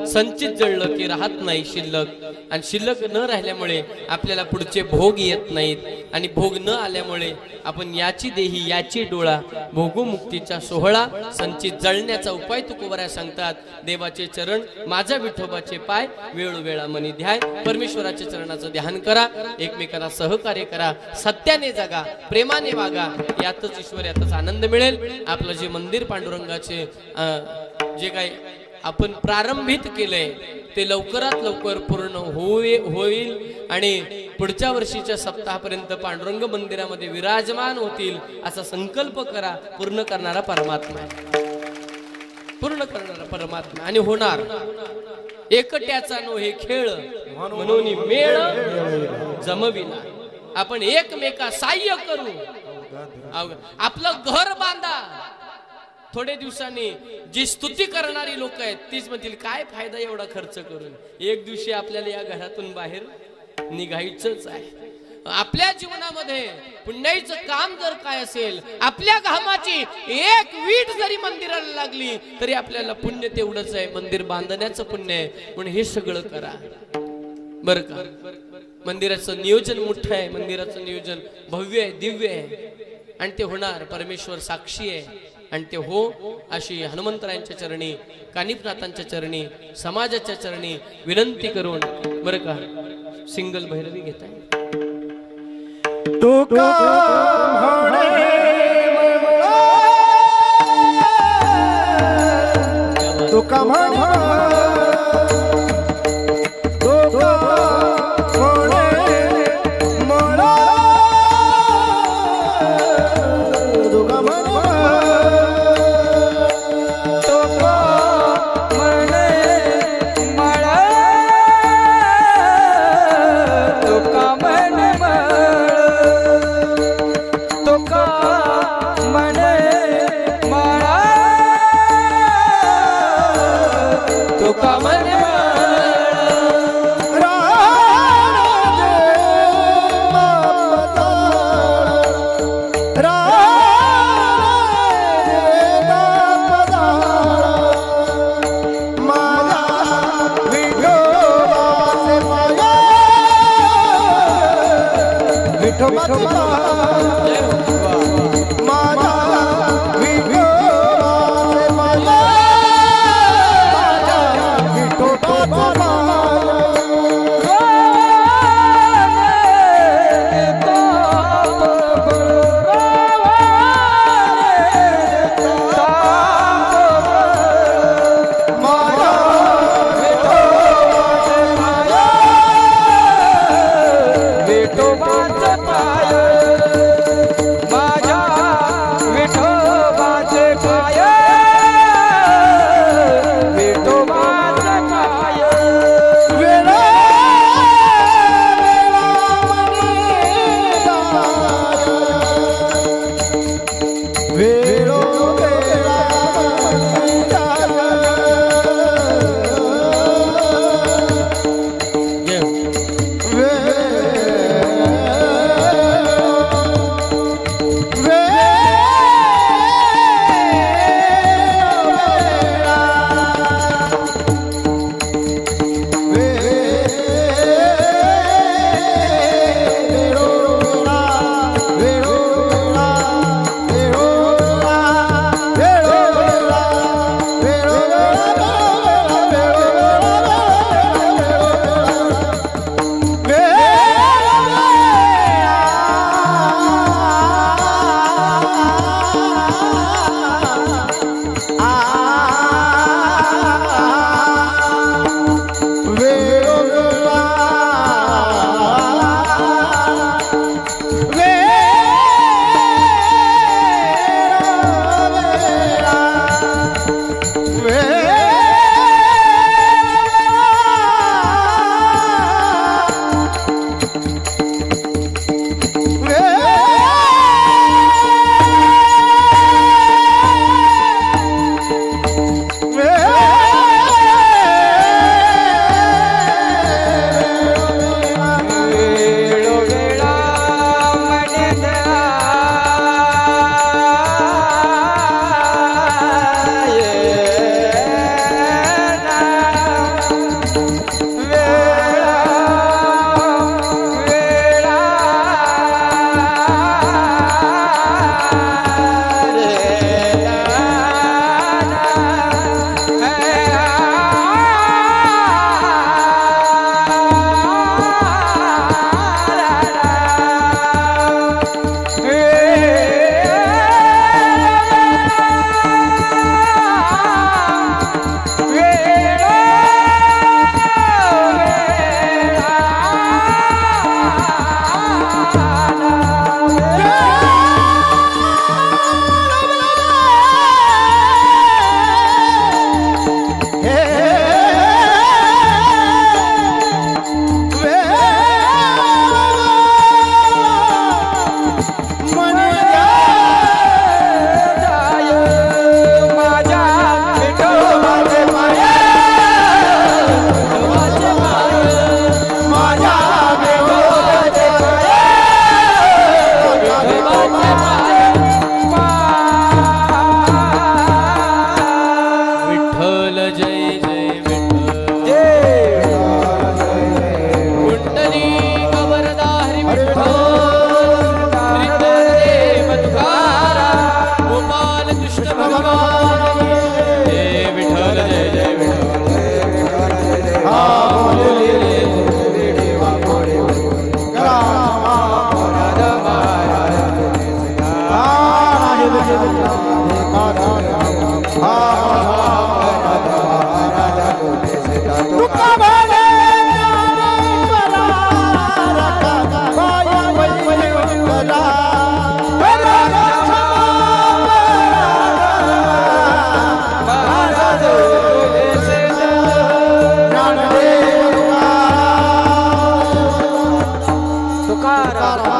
संचित जळलं की राहत नाही शिल्लक, आणि शिल्लक न राहिल्यामुळे आपल्याला पुढचे भोग येत नाहीत, आणि भोग न आल्यामुळे आपण याची देही याची डोळा भोगू मुक्तीचा सोहळा. संचित जळण्याचा उपाय तुकोबराय सांगतात. देवाचे चरण माझ्या विठोबाचे पाय वेळोवेळा मनी ध्याय. परमेश्वराच्या चरणाचं ध्यान करा, एकमेकांना सहकार्य करा, सत्याने जगा, प्रेमाने वागा, यातच ईश्वर यातच आनंद मिळेल. आपलं जे मंदिर पांडुरंगाचे जे काही आपण प्रारंभित केलंय ते लवकरात लवकर पूर्ण होईल आणि पुढच्या वर्षीच्या सप्ताहापर्यंत पांडुरंग मंदिरामध्ये विराजमान होतील असा संकल्प करा. पूर्ण करणारा परमात्मा आहे, पूर्ण करणारा परमात्मा, आणि होणार. एकट्याचा नो हे खेळ म्हणून मेळ जमविला. आपण एकमेका सहाय्य करू, आपलं घर बांधा. थोडे दिवसांनी जी स्तुती करणारी लोक आहेत तीच म्हणतील काय फायदा एवढा खर्च करून. एक दिवशी आपल्याला या घरातून बाहेर निघायचंच आहे. आपल्या जीवनामध्ये पुण्याचं काम जर काय असेल, आपल्या घामाची एक वीट जरी मंदिराला लागली तरी आपल्याला पुण्य तेवढंच आहे, मंदिर बांधण्याचं पुण्य आहे. म्हणून हे सगळं करा बरं का. मंदिराचं नियोजन मोठं आहे, मंदिराचं नियोजन भव्य आहे, दिव्य आहे, आणि ते होणार. परमेश्वर साक्षी आहे, आणि ते हो अशी हनुमंतरायांच्या चरणी, कानिफनाथांच्या चरणी, समाजाच्या चरणी विनंती करून बरं का सिंगल भैरवी घेताय. मा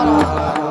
तुकाराम